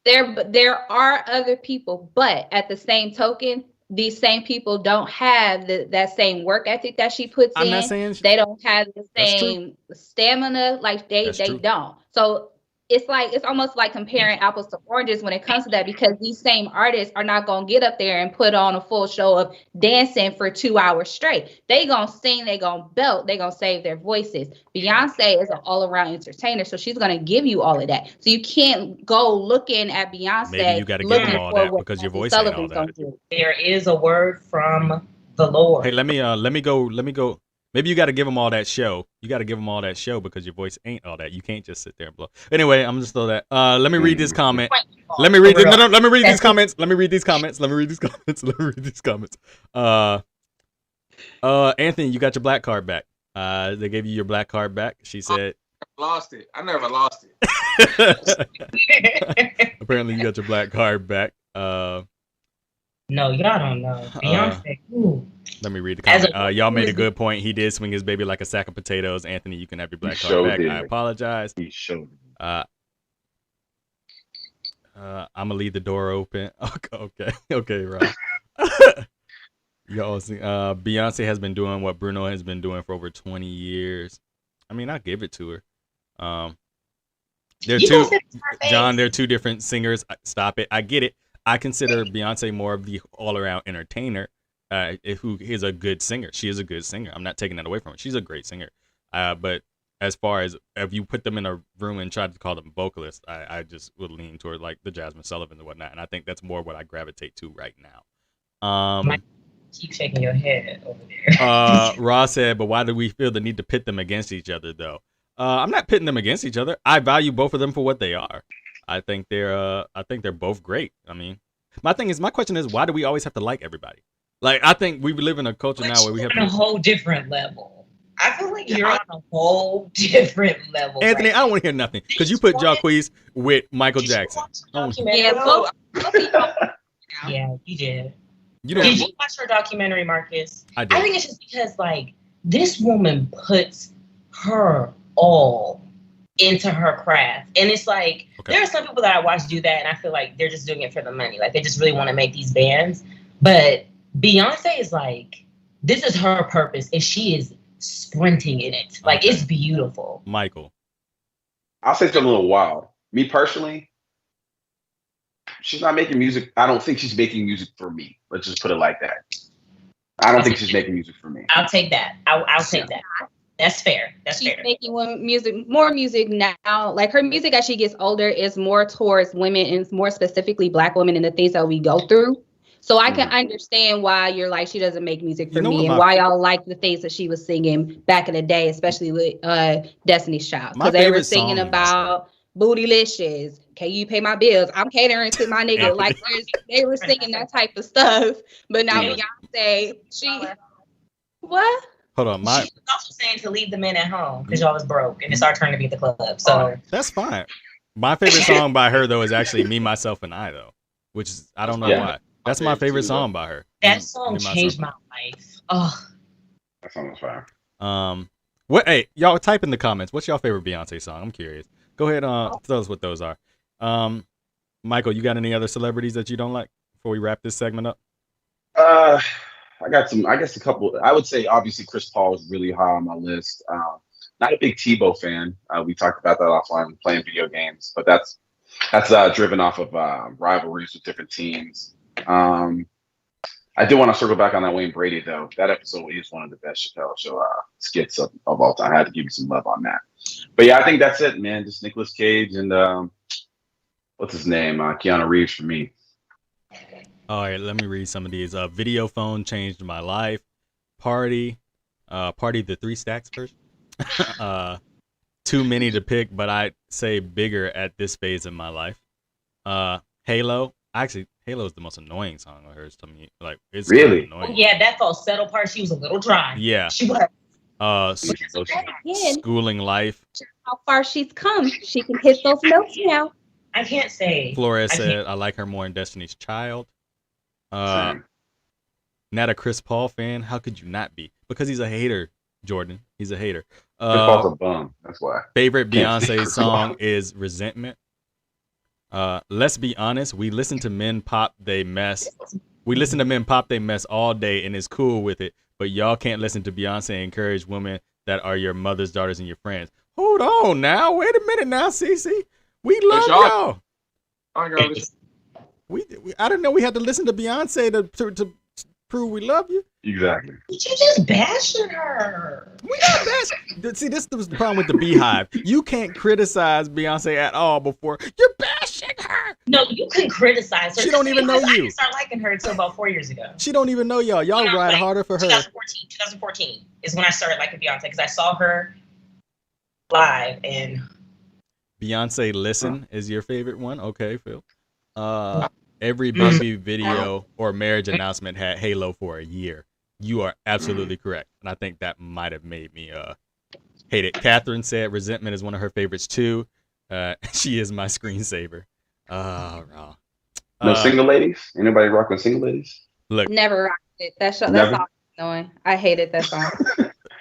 There are other people, but at the same token, these same people don't have that same work ethic that she puts in. Not saying they don't have the same stamina. Like they don't. So it's almost like comparing apples to oranges when it comes to that, because these same artists are not going to get up there and put on a full show of dancing for 2 hours straight. They going to sing, they going to belt, they going to save their voices. Beyonce is an all-around entertainer, so she's going to give you all of that. So you can't go looking at Beyonce. Maybe you got to give them all that because your voice ain't all that. There is a word from the Lord. Hey, let me go. Maybe you got to give them all that show. You got to give them all that show because your voice ain't all that. You can't just sit there and blow. Anyway, I'm just throw that. Let me read this comment. Let me read this. No, let me read these comments. Let me read these comments. Anthony, you got your black card back. They gave you your black card back. She said. Lost it. I never lost it. Apparently, you got your black card back. No, y'all don't know. Beyonce. Let me read the comment. Y'all made a good point. He did swing his baby like a sack of potatoes. Anthony, you can have your black card back. I apologize. He showed it. I'm gonna leave the door open. Okay, Rob. Y'all see, Beyonce has been doing what Bruno has been doing for over 20 years. I mean, I'll give it to her. They're two different singers. Stop it. I get it. I consider Beyonce more of the all-around entertainer, who is a good singer. She is a good singer. I'm not taking that away from her. She's a great singer. But as far as if you put them in a room and try to call them vocalists, I just would lean toward like the Jasmine Sullivan and whatnot. And I think that's more what I gravitate to right now. Keep shaking your head over there. Ross said, but why do we feel the need to pit them against each other, though? I'm not pitting them against each other. I value both of them for what they are. I think they're both great. I mean, my question is, why do we always have to like everybody? Like, I think we live in a culture now where we have on a whole different level. I feel like you're on a whole different level. Anthony, right? I don't want to hear nothing because you put Jacquees with Michael Jackson. Yeah, you did. Did you watch her documentary, Marcus? I did. I think it's just because, like, this woman puts her all into her craft. And it's like, there are some people that I watch do that, and I feel like they're just doing it for the money. Like, they just really want to make these bands. But Beyonce is like, this is her purpose, and she is sprinting in it. Like, it's beautiful. Michael. I'll say something a little wild. Me personally, she's not making music. I don't think she's making music for me. Let's just put it like that. I don't think she's making music for me. I'll take that. I'll take that. That's fair. She's making more music now. Like, her music as she gets older is more towards women and more specifically Black women and the things that we go through. So I can understand why you're like, she doesn't make music for me, and why y'all like the things that she was singing back in the day, especially with Destiny's Child. Because they were singing about bootylicious. Can you pay my bills? I'm catering to my nigga. Like, they were singing that type of stuff. But now Beyonce, what? Hold on, she's also saying to leave the men at home because y'all is broke and it's our turn to be at the club. So that's fine. My favorite song by her though is actually Me, Myself, and I though, which is I don't know why. That's my favorite song by her. That song changed my life. Oh, that song was fire. What? Hey, y'all type in the comments. What's your favorite Beyonce song? I'm curious. Go ahead. Tell us what those are. Michael, you got any other celebrities that you don't like before we wrap this segment up? I got some, I guess a couple. I would say obviously Chris Paul is really high on my list. Not a big Tebow fan. We talked about that offline playing video games, but that's That's driven off of rivalries with different teams. I do want to circle back on that Wayne Brady though. That episode is one of the best Chappelle Show skits of all time. I had to give you some love on that. But yeah, I think that's it, man. Just Nicolas Cage and what's his name? Keanu Reeves for me. All right, let me read some of these. Video phone changed my life. Party the 3 Stacks version. Too many to pick, but I'd say bigger at this phase of my life. Halo. Actually, Halo is the most annoying song of hers to me. Like, it's Really? annoying. Yeah, that falsetto part, she was a little dry. Yeah. She was. Again, Schooling life. how far she's come. She can hit those notes now. I can't say. Flores I said, can't- I like her more in Destiny's Child. Same. Not a Chris Paul fan. How could you not be? Because he's a hater, Jordan. He's a hater. Chris Paul's a bum. That's why. Favorite Can't stand Beyonce Chris song Paul. is Resentment. Let's be honest. We listen to men pop they mess. We listen to men pop they mess all day and it's cool with it. But y'all can't listen to Beyonce and encourage women that are your mother's daughters and your friends. Hold on now. Wait a minute now, Cece. We love y'all. I gotta listen. We I didn't know we had to listen to Beyonce to prove we love you. Exactly. But you just bashing her. We not bashing. See, this was the problem with the Beehive. You can't criticize Beyonce at all before you're bashing her. No, you can criticize her. She don't even know I you. didn't start liking her until about 4 years ago. She don't even know y'all. Y'all Yeah, ride like, harder for her. 2014 is when I started liking Beyonce because I saw her live and Beyonce Listen is your favorite one? Okay, Phil. Every baby video or marriage announcement had Halo for a year. You are absolutely correct. And I think that might have made me hate it. Catherine said Resentment is one of her favorites too. She is my screensaver. Raw. No single ladies? Anybody rock with single ladies? Look, Never rocked it. That's Never? all annoying. I hated that song.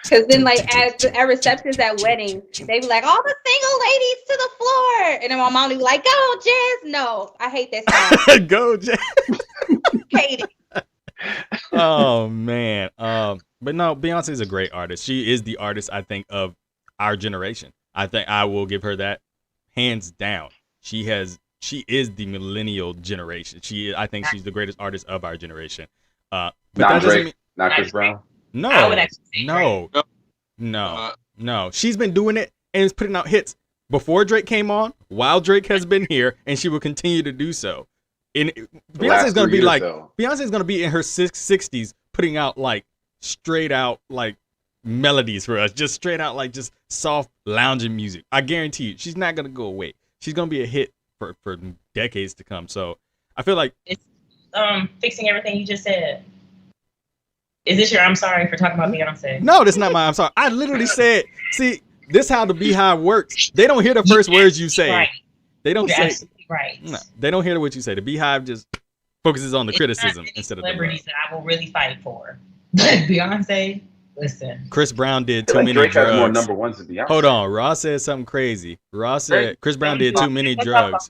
Because then, like, at receptions at weddings, they be like, all the single ladies to the floor. And then my mom would be like, go, Jazz. No, I hate that song. go, Jay. Hate it. Oh man. But no, Beyonce is a great artist. She is the artist I think of our generation. I think I will give her that hands down. She is the millennial generation. I think she's the greatest artist of our generation. But Not that doesn't Drake. mean Not Chris Brown. I would no, actually say no, Drake. no. She's been doing it and is putting out hits before Drake came on, while Drake has been here, and she will continue to do so. And The last Beyonce's gonna 3 be years, like though. Beyonce's gonna be in her 60s putting out like straight out like melodies for us, just straight out like just soft lounging music. I guarantee you, she's not gonna go away. She's gonna be a hit for decades to come. So I feel like fixing everything you just said. Is this your I'm sorry for talking about Beyonce? no, that's not my. I'm sorry. I literally said, see, this how the Beehive works. They don't hear the first words you say. Right. They don't You're say. absolutely right. No, they don't hear what you say. The Beehive just focuses on the It's criticism not many instead of the love. celebrities that I will really fight for. But Beyonce, listen. Chris Brown did I too feel like many Drake has more drugs. number ones than Beyonce. Hold on, Ross said something crazy. Ross said Chris Brown did too many drugs.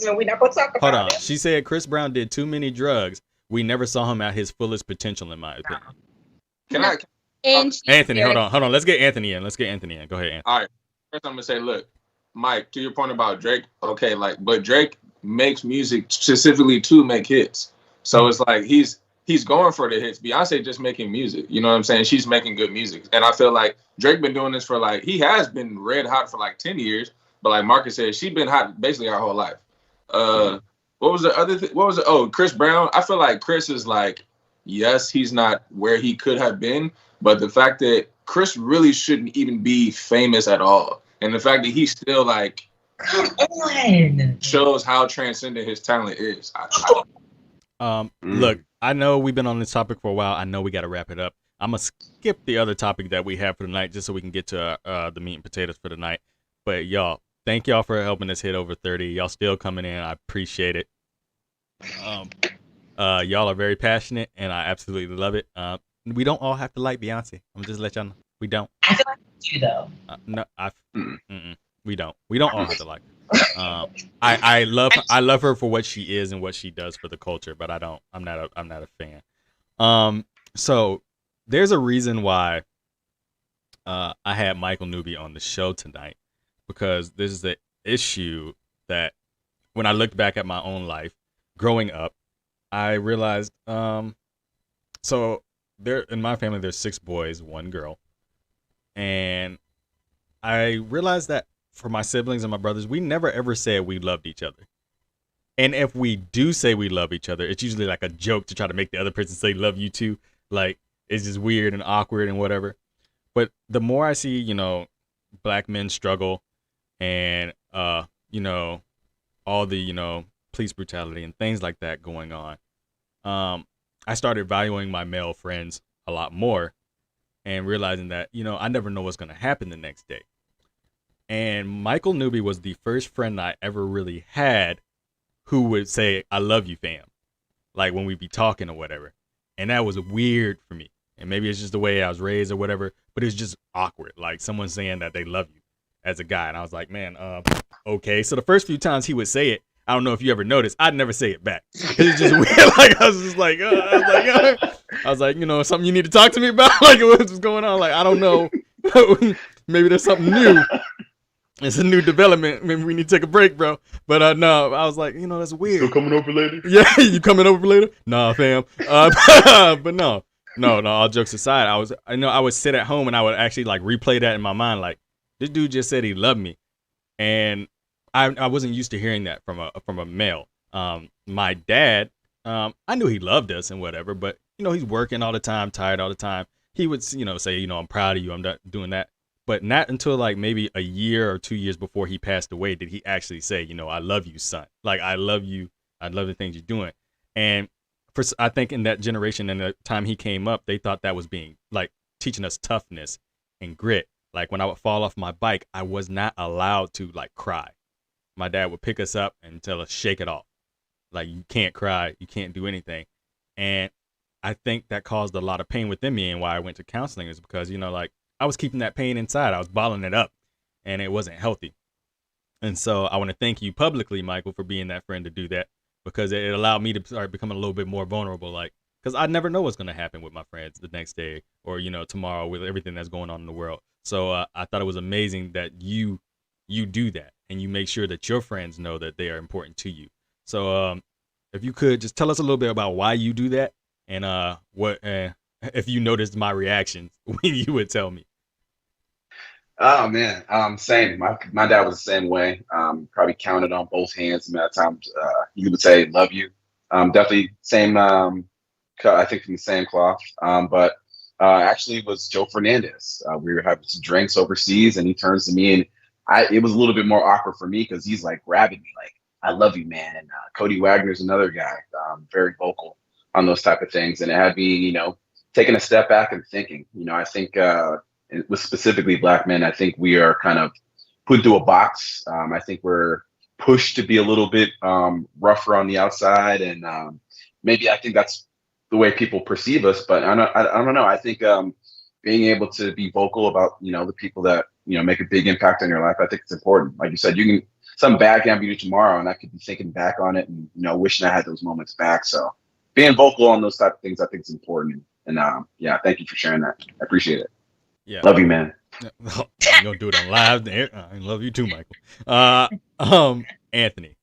We're not gonna talk about Hold on, it. she said Chris Brown did too many drugs. We never saw him at his fullest potential, in my opinion. Can I? And she's Anthony, very- hold on. Let's get Anthony in. Go ahead, Anthony. All right. First, I'm gonna say, look, Mike, to your point about Drake. Okay, but Drake makes music specifically to make hits. So it's like he's going for the hits. Beyonce just making music. You know what I'm saying? She's making good music, and I feel like Drake been doing this for he has been red hot for 10 years. But like Marcus said, she's been hot basically our whole life. What was the other thing? What was it? Oh, Chris Brown. I feel like Chris is yes, he's not where he could have been, but the fact that Chris really shouldn't even be famous at all, and the fact that he's still Come on. shows how transcendent his talent is. Look, I know we've been on this topic for a while. I know we got to wrap it up. I'm gonna skip the other topic that we have for tonight, just so we can get to the meat and potatoes for tonight. But y'all, thank y'all for helping us hit over 30. Y'all still coming in. I appreciate it. Y'all are very passionate, and I absolutely love it. We don't all have to like Beyonce. I'm just let y'all know. We don't. I feel like you do though. No, we don't. We don't all have to like her. I love her for what she is and what she does for the culture, but I'm not a fan. So there's a reason why I had Michael Newby on the show tonight, because this is the issue that when I looked back at my own life growing up, I realized so there in my family there's 6 boys, 1 girl, and I realized that for my siblings and my brothers, we never ever said we loved each other. And if we do say we love each other, it's usually like a joke to try to make the other person say love you too. Like it's just weird and awkward and whatever. But the more I see, black men struggle and all the, police brutality and things like that going on, I started valuing my male friends a lot more and realizing that, I never know what's going to happen the next day. And Michael Newby was the first friend I ever really had who would say, I love you, fam. Like when we'd be talking or whatever. And that was weird for me. And maybe it's just the way I was raised or whatever, but it's just awkward. Like someone saying that they love you as a guy. And I was like, man, okay. So the first few times he would say it, I don't know if you ever noticed, I'd never say it back. Cause it's just weird. Like I was just like, something you need to talk to me about. Like what's going on? Like, I don't know. Maybe there's something new. It's a new development. Maybe we need to take a break, bro. But no, I was like, that's weird. Still coming over later? Yeah, you coming over later? Nah, fam. But no. All jokes aside, I would sit at home and I would actually like replay that in my mind. Like this dude just said he loved me, and I wasn't used to hearing that from a male. My dad, I knew he loved us and whatever, but he's working all the time, tired all the time. He would say, I'm proud of you. I'm not doing that. But not until like maybe a year or 2 years before he passed away did he actually say, I love you, son. Like, I love you. I love the things you're doing. And I think in that generation and the time he came up, they thought that was being like teaching us toughness and grit. Like when I would fall off my bike, I was not allowed to like cry. My dad would pick us up and tell us, shake it off. Like, you can't cry. You can't do anything. And I think that caused a lot of pain within me, and why I went to counseling is because, like, I was keeping that pain inside. I was bottling it up, and it wasn't healthy. And so I want to thank you publicly, Michael, for being that friend to do that, because it allowed me to start becoming a little bit more vulnerable. Like, because I never know what's going to happen with my friends the next day or, tomorrow with everything that's going on in the world. So I thought it was amazing that you do that, and you make sure that your friends know that they are important to you. So if you could just tell us a little bit about why you do that, and what if you noticed my reactions when you would tell me. Oh man, same. My dad was the same way. Probably counted on both hands the amount of times he would say "love you." Definitely same. I think from the same cloth. But actually, it was Joe Fernandez. We were having some drinks overseas, and he turns to me, and it was a little bit more awkward for me because he's like grabbing me, like "I love you, man." And Cody Wagner's another guy, very vocal on those type of things, and it had me, taking a step back and thinking. I think. With specifically black men, I think we are kind of put into a box. I think we're pushed to be a little bit rougher on the outside, and maybe I think that's the way people perceive us. But I don't know. I think being able to be vocal about the people that make a big impact on your life, I think it's important. Like you said, something bad can happen to you tomorrow, and I could be thinking back on it and wishing I had those moments back. So being vocal on those type of things, I think is important. And yeah, thank you for sharing that. I appreciate it. Yeah. Love you, man. I'm gonna do it on live. I love you too, Michael. Anthony,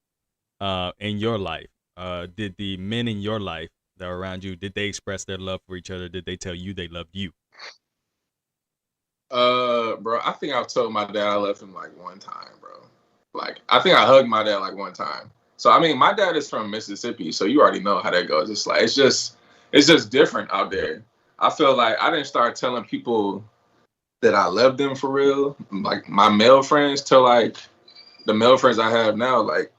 in your life, did the men in your life that are around you, did they express their love for each other? Did they tell you they loved you? Bro, I think I've told my dad I love him like one time, bro. Like, I think I hugged my dad like one time. So I mean, my dad is from Mississippi, so you already know how that goes. It's like it's just different out there. I feel like I didn't start telling people that I love them for real, like my male friends, till like the male friends I have now, like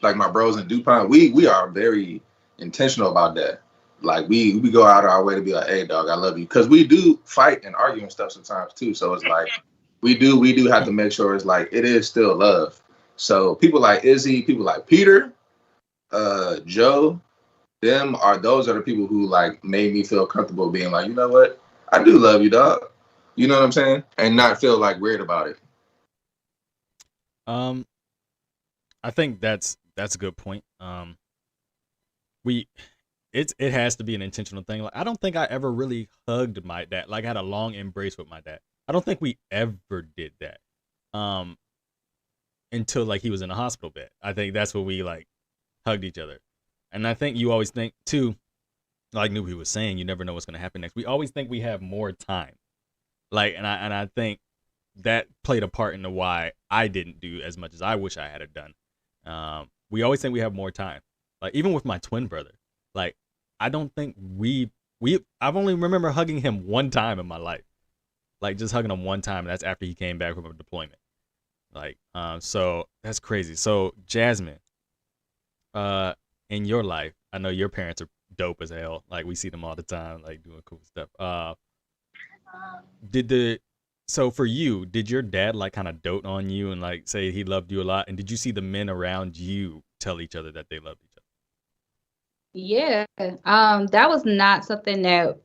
like my bros in DuPont, we are very intentional about that. Like we go out of our way to be like, hey dog, I love you. Cause we do fight and argue and stuff sometimes too. So it's like we do have to make sure it's like it is still love. So people like Izzy, people like Peter, Joe, those are the people who like made me feel comfortable being like, you know what? I do love you, dog. You know what I'm saying? And not feel like weird about it. I think that's a good point. It has to be an intentional thing. Like, I don't think I ever really hugged my dad, like had a long embrace with my dad. I don't think we ever did that. until like he was in a hospital bed. I think that's when we like hugged each other. And I think you always think too, like Newbie was saying, you never know what's going to happen next. We always think we have more time. Like, and I think that played a part in the why I didn't do as much as I wish I had done. We always think we have more time. Like even with my twin brother, like I don't think I've only remember hugging him one time in my life. Like just hugging him one time, and that's after he came back from a deployment. Like, so that's crazy. So Jasmine, in your life, I know your parents are dope as hell. Like we see them all the time, like doing cool stuff. So for you, did your dad like kind of dote on you and like say he loved you a lot? And did you see the men around you tell each other that they loved each other? Yeah. That was not something that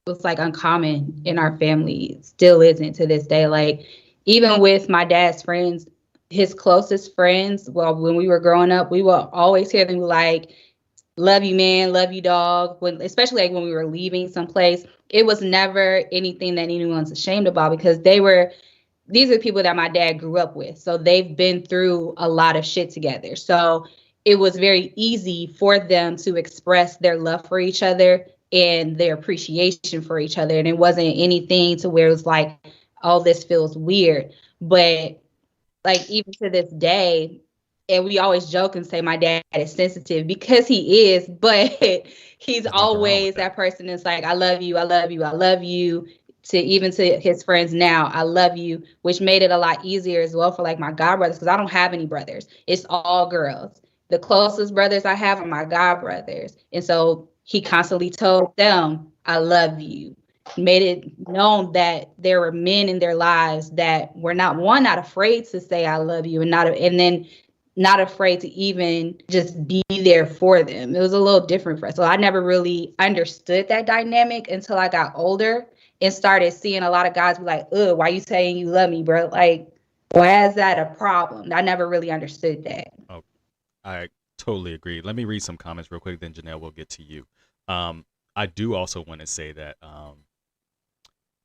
was like uncommon in our family. It still isn't to this day. Like even with my dad's friends, his closest friends, well, when we were growing up, we will always hear them like, love you, man, love you, dog. When, especially like when we were leaving someplace, it was never anything that anyone's ashamed about because these are people that my dad grew up with. So they've been through a lot of shit together. So it was very easy for them to express their love for each other and their appreciation for each other. And it wasn't anything to where it was like, oh, this feels weird. But like even to this day, and we always joke and say my dad is sensitive because he is, but he's always that person that's like, I love you, I love you, I love you. To even to his friends now, I love you, which made it a lot easier as well for like my god brothers, because I don't have any brothers. It's all girls. The closest brothers I have are my god brothers. And so he constantly told them, I love you. Made it known that there were men in their lives that were not afraid to say I love you and then not afraid to even just be there for them. It was a little different for us. So I never really understood that dynamic until I got older and started seeing a lot of guys be like, ugh, why you saying you love me, bro? Like, why is that a problem? I never really understood that. Oh, I totally agree. Let me read some comments real quick, then Janelle will get to you. I do also want to say that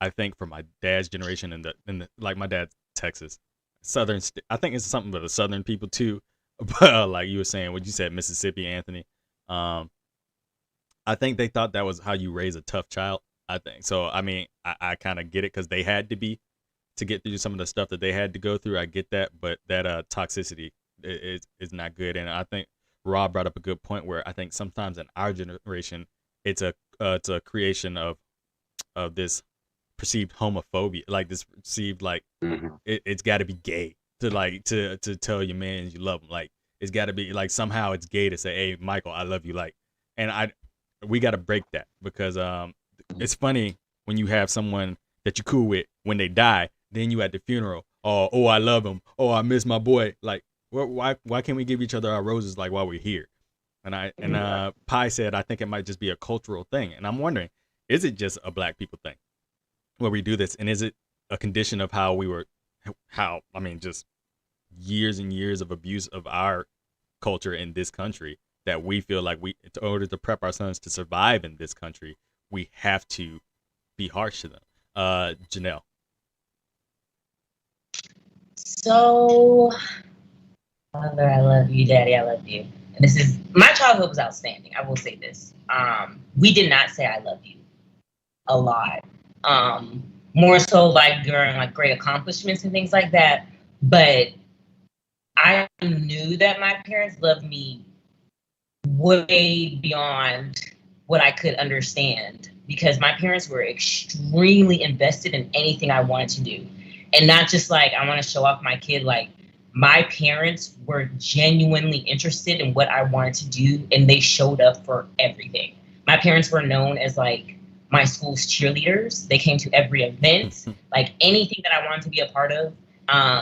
I think for my dad's generation and the like my dad's Texas, Southern, I think it's something for the Southern people too. But like you were saying, what you said, Mississippi, Anthony, I think they thought that was how you raise a tough child. I think so. I mean, I kind of get it because they had to get through some of the stuff that they had to go through. I get that, but that toxicity is not good. And I think Rob brought up a good point where I think sometimes in our generation, it's a creation of this perceived homophobia, like this perceived like it's got to be gay to like to tell your man you love him. Like it's got to be like somehow it's gay to say, hey, Michael, I love you. Like, and we got to break that because it's funny when you have someone that you're cool with when they die, then you at the funeral, oh I love him, oh I miss my boy. Like why can't we give each other our roses like while we're here? And Pi said I think it might just be a cultural thing, and I'm wondering, is it just a black people thing where we do this, and is it a condition of just years and years of abuse of our culture in this country that we feel like in order to prep our sons to survive in this country, we have to be harsh to them. Janelle. So, Mother, I love you. Daddy, I love you. And my childhood was outstanding. I will say this. We did not say I love you a lot. More so like during like great accomplishments and things like that. But I knew that my parents loved me way beyond what I could understand because my parents were extremely invested in anything I wanted to do. And not just like, I want to show off my kid. Like my parents were genuinely interested in what I wanted to do. And they showed up for everything. My parents were known as like my school's cheerleaders. They came to every event, like anything that I wanted to be a part of,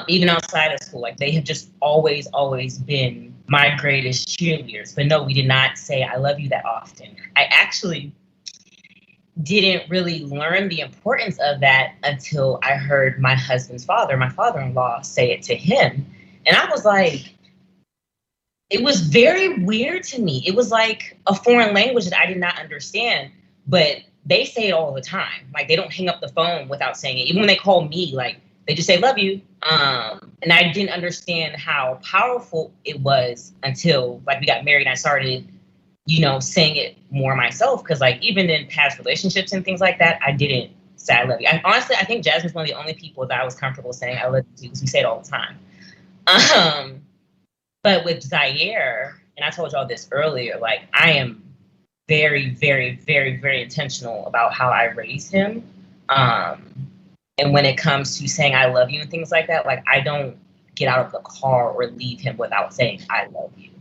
even outside of school. Like they have just always been my greatest cheerleaders. But no, we did not say I love you that often. I actually didn't really learn the importance of that until I heard my husband's father, my father-in-law, say it to him. And I was like, it was very weird to me. It was like a foreign language that I did not understand, but they say it all the time. Like they don't hang up the phone without saying it. Even when they call me, like They just say love you. And I didn't understand how powerful it was until like we got married and I started, saying it more myself. Cause like even in past relationships and things like that, I didn't say I love you. Honestly, I think Jasmine's one of the only people that I was comfortable saying I love you to because we say it all the time. But with Zaire, and I told y'all this earlier, like I am very, very, very, very intentional about how I raise him. And when it comes to saying I love you and things like that, like I don't get out of the car or leave him without saying I love you.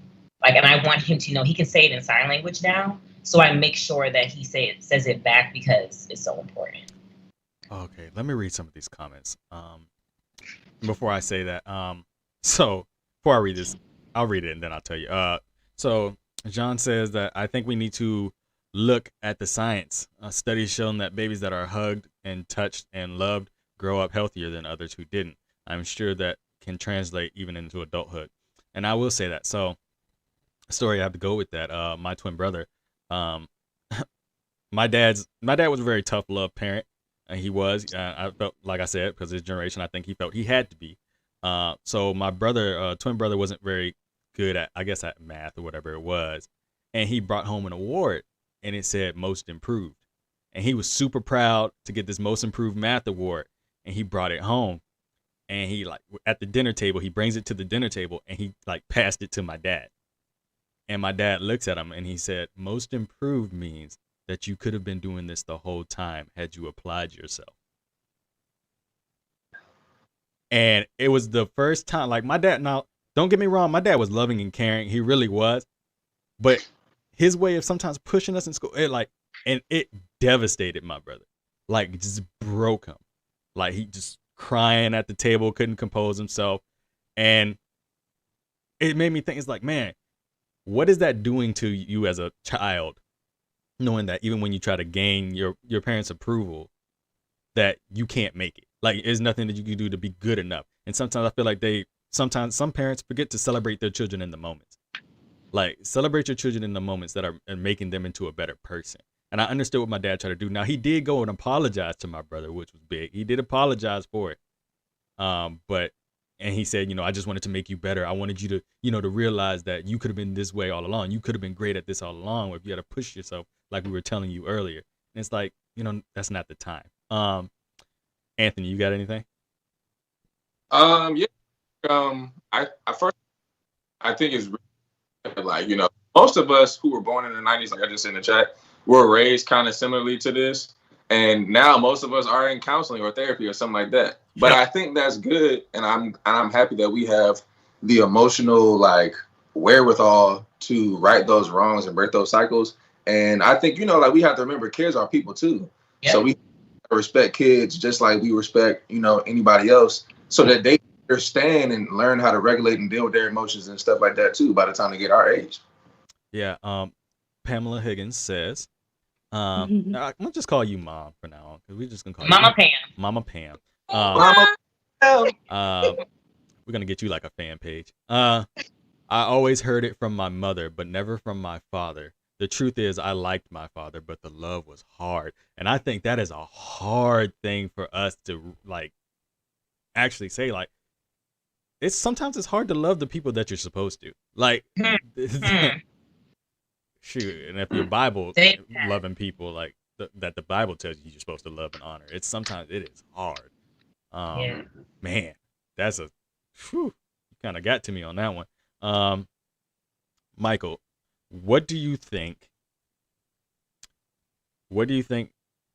Like, and I want him to know he can say it in sign language now. So I make sure that he says it back because it's so important. Okay, let me read some of these comments. Before I say that, so before I read this, I'll read it and then I'll tell you. So John says that I think we need to look at the science. Studies shown that babies that are hugged and touched and loved grow up healthier than others who didn't. I'm sure that can translate even into adulthood. And I will say that. So, a story I have to go with that. My twin brother, my dad was a very tough love parent. He was. I felt, like I said, because his generation, I think he felt he had to be. So my brother, twin brother, wasn't very good at, I guess, at math or whatever it was, and he brought home an award, and it said most improved, and he was super proud to get this most improved math award, and he brought it home, and he like at the dinner table, he brings it to the dinner table, and he like passed it to my dad, and my dad looks at him, and he said, most improved means that you could have been doing this the whole time had you applied yourself. And it was the first time, like my dad, now don't get me wrong, my dad was loving and caring. He really was. But his way of sometimes pushing us in school, it devastated my brother. Like it just broke him. Like he just crying at the table, couldn't compose himself. And it made me think, it's like, man, what is that doing to you as a child? Knowing that even when you try to gain your parents' approval, that you can't make it. Like there's nothing that you can do to be good enough. And sometimes I feel like some parents forget to celebrate their children in the moments. Like celebrate your children in the moments that are making them into a better person. And I understood what my dad tried to do. Now he did go and apologize to my brother, which was big. He did apologize for it. And he said, I just wanted to make you better. I wanted you to, to realize that you could have been this way all along. You could have been great at this all along. If you had to push yourself, like we were telling you earlier. And it's like, that's not the time. Anthony, you got anything? Yeah. I think it's like, most of us who were born in the 90s, like I just said in the chat, were raised kind of similarly to this. And now most of us are in counseling or therapy or something like that. But I think that's good. And I'm happy that we have the emotional like wherewithal to right those wrongs and break those cycles. And I think, like we have to remember kids are people too. Yeah. So we respect kids just like we respect, anybody else, so that they understand and learn how to regulate and deal with their emotions and stuff like that too by the time they get our age. Yeah. Pamela Higgins says, I'm gonna just call you Mom for now on, because we're just gonna call Mama you Pam. Mama Pam. We're gonna get you like a fan page. I always heard it from my mother, but never from my father. The truth is, I liked my father, but the love was hard. And I think that is a hard thing for us to like actually say. Like, sometimes it's hard to love the people that you're supposed to. Like, shoot. And if your Bible loving people like that, the Bible tells you you're supposed to love and honor. Sometimes it is hard. Man, that's you kind of got to me on that one. Michael, what do you think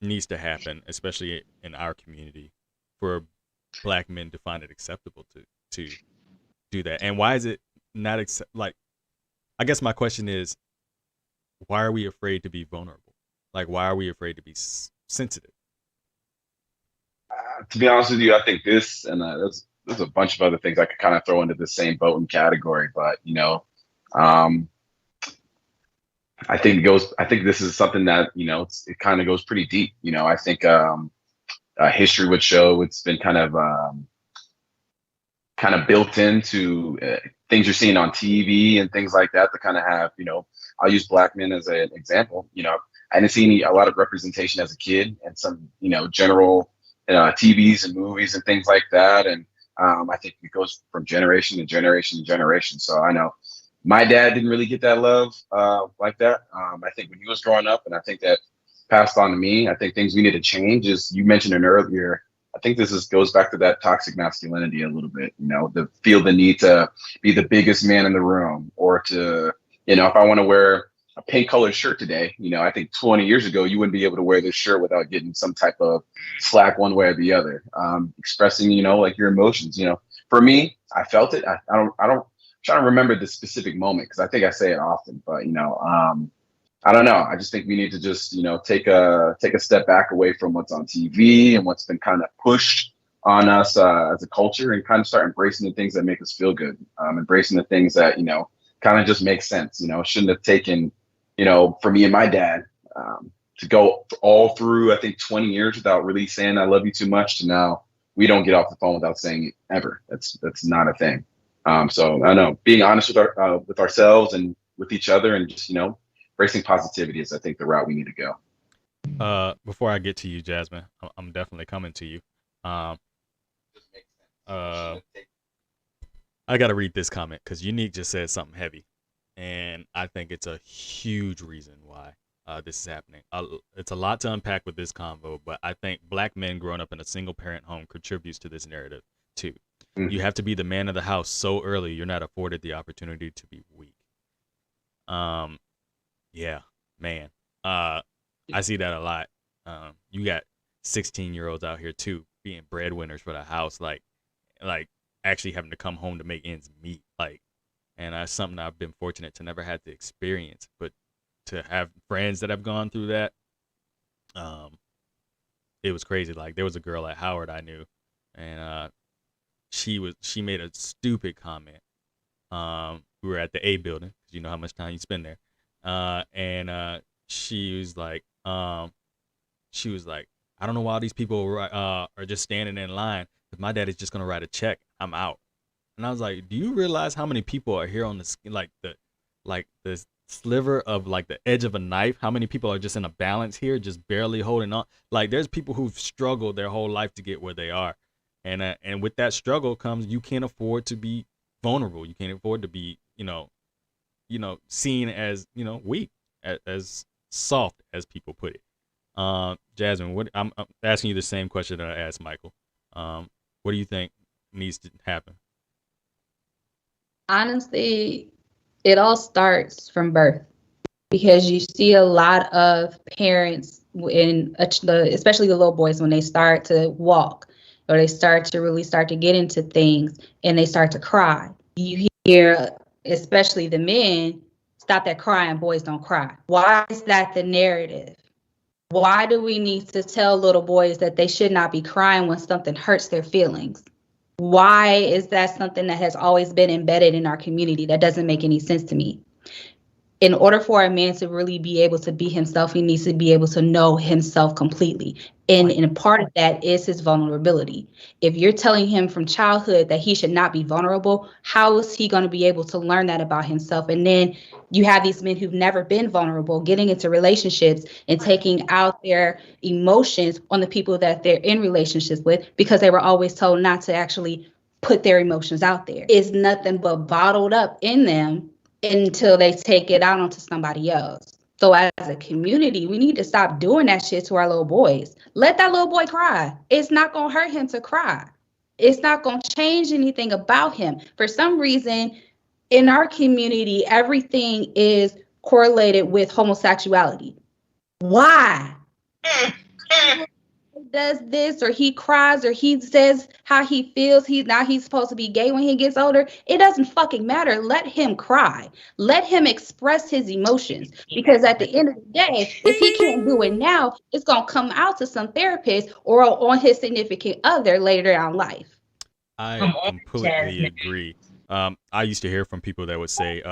needs to happen, especially in our community, for Black men to find it acceptable to do that? And why is it not like, I guess my question is, why are we afraid to be vulnerable? Like, why are we afraid to be sensitive? To be honest with you, I think this, and there's a bunch of other things I could kind of throw into the same boat and category, but I think this is something that, it kind of goes pretty deep. I think history would show it's been kind of built into things you're seeing on TV and things like that kind of have, I'll use Black men as an example. I didn't see a lot of representation as a kid, and some, general TVs and movies and things like that. And I think it goes from generation to generation to generation. So I know my dad didn't really get that love like that. I think when he was growing up, and I think that passed on to me. I think things we need to change is, you mentioned it earlier. I think goes back to that toxic masculinity a little bit, the feel the need to be the biggest man in the room, or to, if I want to wear a pink colored shirt today, I think 20 years ago, you wouldn't be able to wear this shirt without getting some type of slack one way or the other. Expressing, like your emotions, for me, I felt it. I don't, I'm trying to remember the specific moment, because I think I say it often, but, I don't know. I just think we need to just, take a step back away from what's on TV and what's been kind of pushed on us as a culture, and kind of start embracing the things that make us feel good. Embracing the things that, kind of just make sense. It shouldn't have taken, for me and my dad to go all through, I think, 20 years without really saying I love you too much, to now we don't get off the phone without saying it ever. That's not a thing. So I don't know, being honest with ourselves and with each other, and just, embracing positivity is, I think, the route we need to go. Before I get to you, Jasmine, I'm definitely coming to you. I got to read this comment, because Unique just said something heavy, and I think it's a huge reason why this is happening. It's a lot to unpack with this convo, but I think Black men growing up in a single parent home contributes to this narrative too. Mm-hmm. You have to be the man of the house so early, you're not afforded the opportunity to be weak. Yeah, man. I see that a lot. You got 16-year-olds out here too, being breadwinners for the house, like actually having to come home to make ends meet. And that's something I've been fortunate to never have to experience, but to have friends that have gone through that, it was crazy. Like, there was a girl at Howard I knew, and she made a stupid comment. We were at the A building, because you know how much time you spend there. And she was like, I don't know why these people are just standing in line. If my dad is just gonna write a check, I'm out. And I was like, do you realize how many people are here on the sliver of like the edge of a knife? How many people are just in a balance here, just barely holding on? Like, there's people who've struggled their whole life to get where they are, and with that struggle comes, you can't afford to be vulnerable. You can't afford to be, seen as, weak, as soft, as people put it. Jasmine, I'm asking you the same question that I asked Michael. What do you think needs to happen? Honestly, it all starts from birth, because you see a lot of parents especially the little boys, when they start to walk, or they start to get into things, and they start to cry. You hear, especially the men, stop that crying, boys don't cry. Why is that the narrative? Why do we need to tell little boys that they should not be crying when something hurts their feelings? Why is that something that has always been embedded in our community? That doesn't make any sense to me. In order for a man to really be able to be himself, he needs to be able to know himself completely. And part of that is his vulnerability. If you're telling him from childhood that he should not be vulnerable, how is he going to be able to learn that about himself? And then you have these men who've never been vulnerable, getting into relationships and taking out their emotions on the people that they're in relationships with, because they were always told not to actually put their emotions out there. It's nothing but bottled up in them until they take it out onto somebody else. So as a community, we need to stop doing that shit to our little boys. Let that little boy cry. It's not going to hurt him to cry. It's not going to change anything about him. For some reason, in our community, everything is correlated with homosexuality. Why? Does this, or he cries, or he says how he feels, he's supposed to be gay when he gets older. It doesn't fucking matter. Let him cry. Let him express his emotions, because at the end of the day, if he can't do it now, it's gonna come out to some therapist or on his significant other later down in life. I completely agree. I used to hear from people that would say,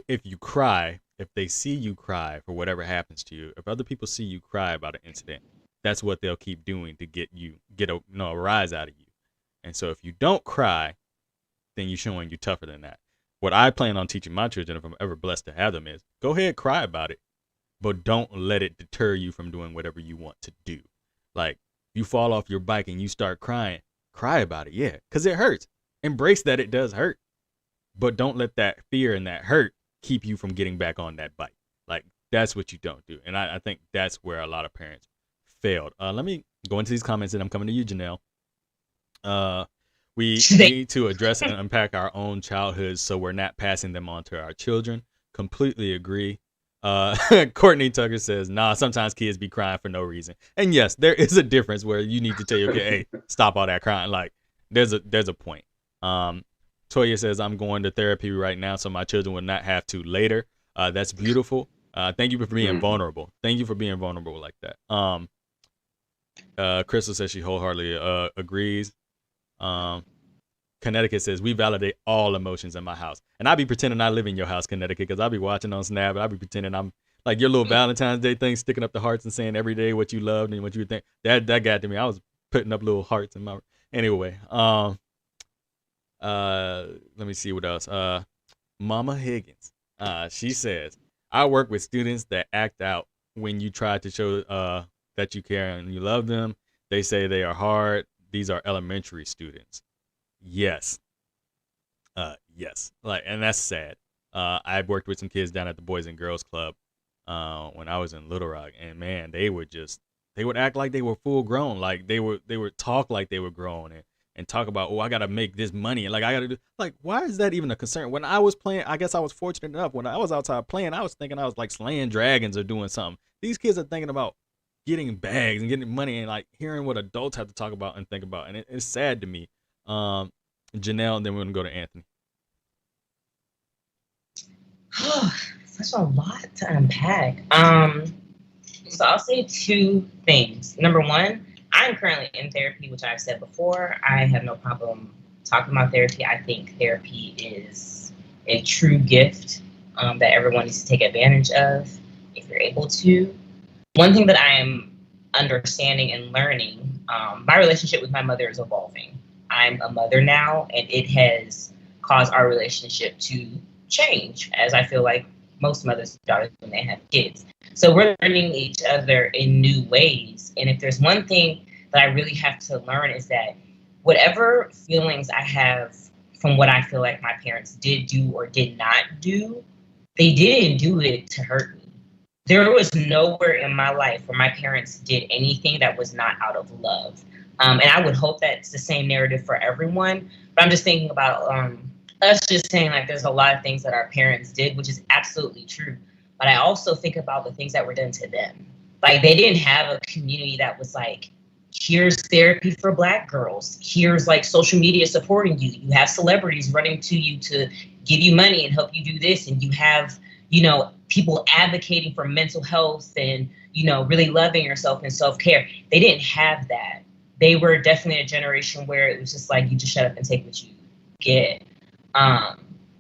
if you cry, if they see you cry for whatever happens to you, if other people see you cry about an incident, that's what they'll keep doing to get a rise out of you. And so if you don't cry, then you're showing you tougher than that. What I plan on teaching my children, if I'm ever blessed to have them, is go ahead, cry about it, but don't let it deter you from doing whatever you want to do. Like, you fall off your bike and you start crying, cry about it. Yeah, because it hurts. Embrace that it does hurt. But don't let that fear and that hurt keep you from getting back on that bike. Like, that's what you don't do. And I think that's where a lot of parents failed. Let me go into these comments, and I'm coming to you, Janelle. We need to address and unpack our own childhoods so we're not passing them on to our children. Completely agree. Courtney Tucker says, nah, sometimes kids be crying for no reason. And yes, there is a difference where you need to tell your kid, hey, stop all that crying. Like, there's a point. Toya says, I'm going to therapy right now so my children will not have to later. That's beautiful. Thank you for being vulnerable. Thank you for being vulnerable like that. Crystal says she wholeheartedly agrees. Connecticut says, we validate all emotions in my house. And I be pretending I live in your house, Connecticut, because I be watching on Snap. I be pretending I'm like your little Valentine's Day thing, sticking up the hearts and saying every day what you loved and what you think. That got to me. I was putting up little hearts in my... Anyway, let me see what else. Mama Higgins, she says, I work with students that act out when you try to show that you care and you love them. They say they are hard. These are elementary students. Yes. Yes. Like, and that's sad. I've worked with some kids down at the Boys and Girls Club when I was in Little Rock, and man, they would act like they were full grown. Like they would talk like they were grown and talk about, oh, I gotta make this money, and like I gotta do, like, why is that even a concern? When I was playing, I guess I was fortunate enough. When I was outside playing, I was thinking I was like slaying dragons or doing something. These kids are thinking about getting bags and getting money and like hearing what adults have to talk about and think about, and it's sad to me. Janelle, and then we're gonna go to Anthony. Such a lot to unpack. So I'll say two things. Number one, I'm currently in therapy, which I've said before. I have no problem talking about therapy. I think therapy is a true gift that everyone needs to take advantage of if you're able to. One thing that I am understanding and learning, my relationship with my mother is evolving. I'm a mother now, and it has caused our relationship to change, as I feel like most mothers do when they have kids. So we're learning each other in new ways. And if there's one thing that I really have to learn is that whatever feelings I have from what I feel like my parents did do or did not do, they didn't do it to hurt me. There was nowhere in my life where my parents did anything that was not out of love. And I would hope that's the same narrative for everyone. But I'm just thinking about us just saying like there's a lot of things that our parents did, which is absolutely true. But I also think about the things that were done to them. Like they didn't have a community that was like, here's therapy for Black girls. Here's like social media supporting you. You have celebrities running to you to give you money and help you do this. And you have, people advocating for mental health and, really loving yourself and self-care. They didn't have that. They were definitely a generation where it was just like, you just shut up and take what you get.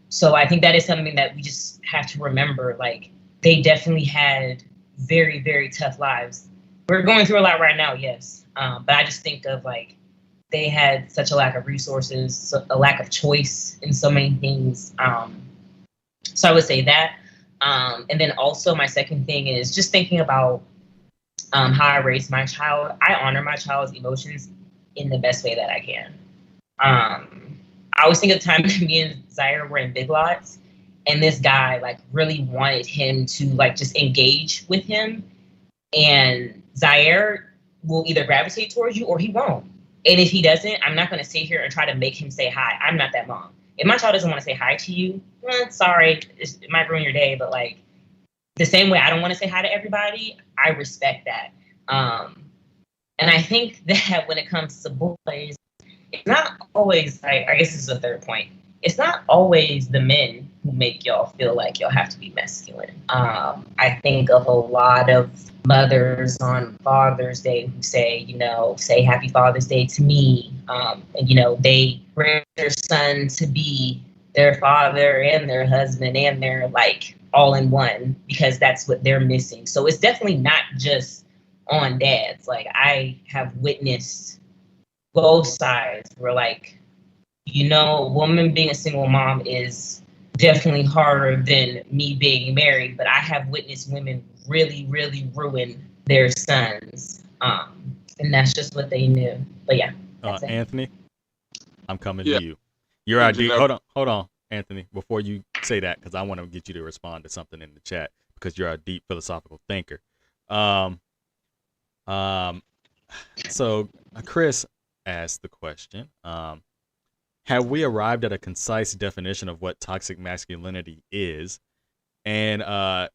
So I think that is something that we just have to remember. Like they definitely had very, very tough lives. We're going through a lot right now, yes. But I just think of like, they had such a lack of resources, a lack of choice in so many things. So I would say that. And then also my second thing is just thinking about how I raised my child. I honor my child's emotions in the best way that I can. I always think of the time that me and Zaire were in Big Lots, and this guy like really wanted him to like just engage with him. And Zaire will either gravitate towards you or he won't. And if he doesn't, I'm not going to sit here and try to make him say hi. I'm not that mom. If my child doesn't want to say hi to you, sorry, it might ruin your day. But like the same way I don't want to say hi to everybody, I respect that. And I think that when it comes to boys, it's not always, I guess this is the third point. It's not always the men who make y'all feel like y'all have to be masculine. I think of a lot of mothers on Father's Day who say, say Happy Father's Day to me. And, they raise their son to be their father and their husband and their like all in one because that's what they're missing. So it's definitely not just on dads. Like I have witnessed both sides where like, a woman being a single mom is definitely harder than me being married, but I have witnessed women really, really ruin their sons. And that's just what they knew. But yeah, that's it. Anthony, I'm coming Yeah. to you. You're our deep. Janelle- Hold on, Anthony. Before you say that, because I want to get you to respond to something in the chat, because you're a deep philosophical thinker. So Chris asked the question. Have we arrived at a concise definition of what toxic masculinity is? And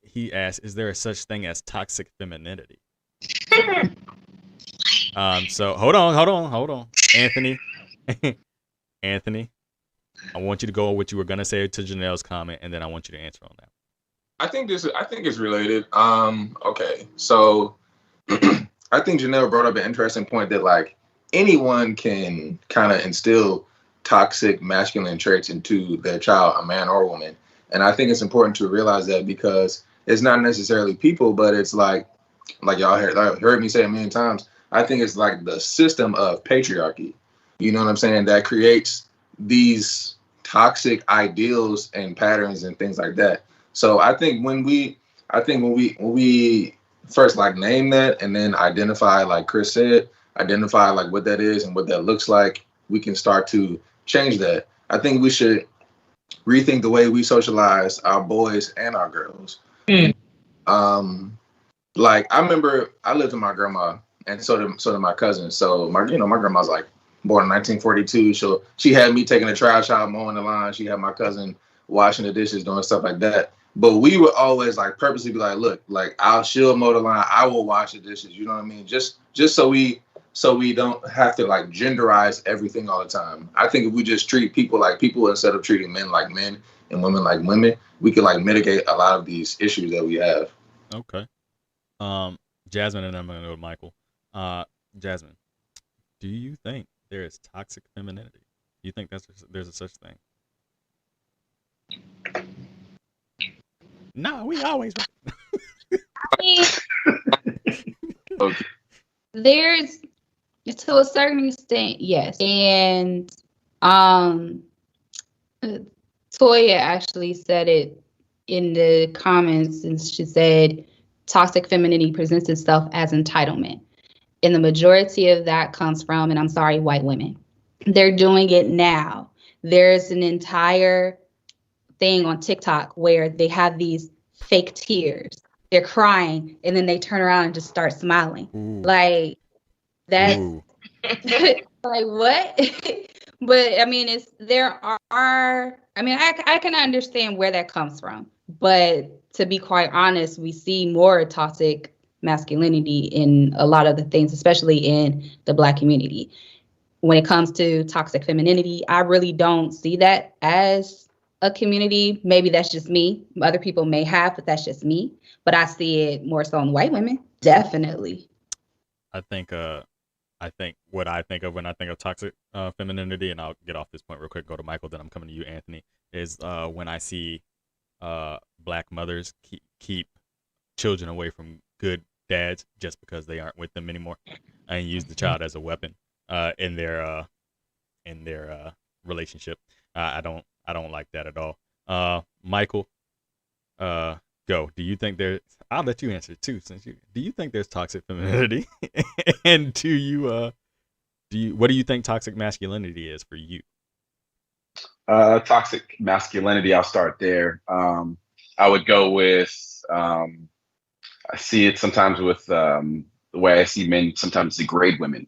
he asked, is there a such thing as toxic femininity? So hold on. Anthony. Anthony, I want you to go on what you were gonna say to Janelle's comment, and then I want you to answer on that. I think it's related. Okay, so I think Janelle brought up an interesting point that like anyone can kind of instill toxic masculine traits into their child, a man or a woman. And I think it's important to realize that because it's not necessarily people, but it's like y'all heard me say a million times. I think it's like the system of patriarchy. You know what I'm saying? That creates these toxic ideals and patterns and things like that. So I think when we first like name that and then identify, like Chris said, identify like what that is and what that looks like, we can start to change that. I think we should rethink the way we socialize our boys and our girls. Like I remember I lived with my grandma and so did my cousin. So my grandma's like born in 1942. So she had me taking the trash out, mowing the lawn. She had my cousin washing the dishes, doing stuff like that. But we would always like purposely be like, look, like she'll mow the lawn, I will wash the dishes. You know what I mean? Just so we don't have to like genderize everything all the time. I think if we just treat people like people instead of treating men like men and women like women, we could like mitigate a lot of these issues that we have. Okay. Jasmine, and I'm gonna go to Michael. Jasmine, do you think there is toxic femininity? Do you think there's a such thing? No, we always. I mean, Okay. there's to a certain extent, yes. And Toya actually said it in the comments, and she said toxic femininity presents itself as entitlement. And the majority of that comes from, and I'm sorry, white women. They're doing it now. There's an entire thing on TikTok where they have these fake tears. They're crying, and then they turn around and just start smiling. Ooh. Like that's Ooh. like what? But I mean, I can understand where that comes from. But to be quite honest, we see more toxic masculinity in a lot of the things, especially in the Black community. When it comes to toxic femininity, I really don't see that as a community. Maybe that's just me. Other people may have, but that's just me. But I see it more so in white women. Definitely. I think what I think of when I think of toxic femininity, and I'll get off this point real quick, go to Michael, then I'm coming to you, Anthony, is when I see Black mothers keep children away from good dads just because they aren't with them anymore, and use the child as a weapon in their relationship. I don't like that at all. Michael, go. Do you think there? I'll let you answer too, do you think there's toxic femininity? And what do you think toxic masculinity is for you? Toxic masculinity, I'll start there. I would go with, I see it sometimes with the way I see men sometimes degrade women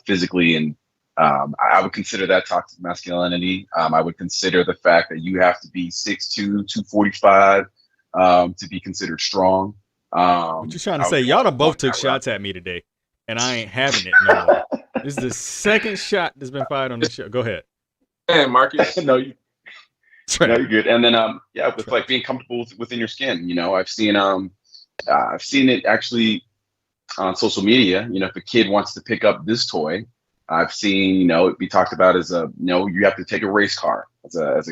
physically, and I would consider that toxic masculinity. I would consider the fact that you have to be 6'2", 245 to be considered strong. What you trying to say? Y'all done both took shots at me today, and I ain't having it no more. This is the second shot that's been fired on this show. Go ahead. And Marcus. No, you're good. And then with like being comfortable within your skin. You know, I've seen it actually on social media. You know, if a kid wants to pick up this toy, I've seen, it be talked about as you have to take a race car as a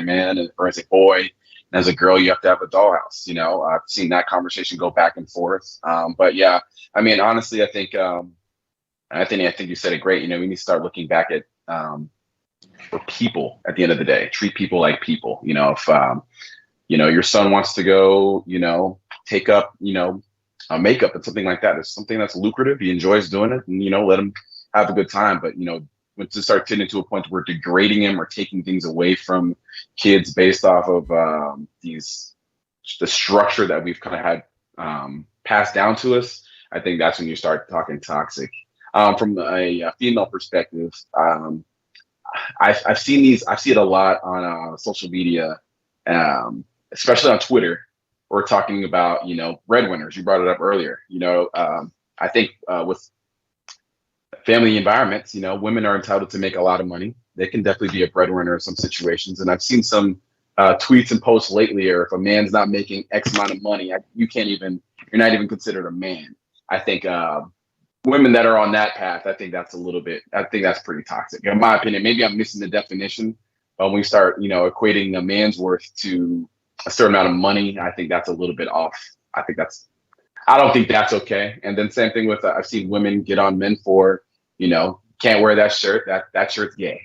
man or as a boy. And as a girl, you have to have a dollhouse. I've seen that conversation go back and forth. But yeah, I mean, honestly, I think you said it great. We need to start looking back at for people at the end of the day. Treat people like people. If your son wants to go, take up makeup and something like that. It's something that's lucrative. He enjoys doing it, and let him have a good time. But when to start getting to a point where we're degrading him or taking things away from kids based off of the structure that we've kind of had passed down to us, I think that's when you start talking toxic. From a female perspective, I've seen these. I see it a lot on social media, especially on Twitter. We're talking about breadwinners. You brought it up earlier. I think with family environments, women are entitled to make a lot of money. They can definitely be a breadwinner in some situations. And I've seen some tweets and posts lately, or if a man's not making X amount of money, you're not even considered a man. I think women that are on that path, I think that's pretty toxic. In my opinion, maybe I'm missing the definition. But when we start, equating a man's worth to a certain amount of money, I think that's a little bit off. I don't think that's okay. And then same thing with, I've seen women get on men for, can't wear that shirt, that shirt's gay.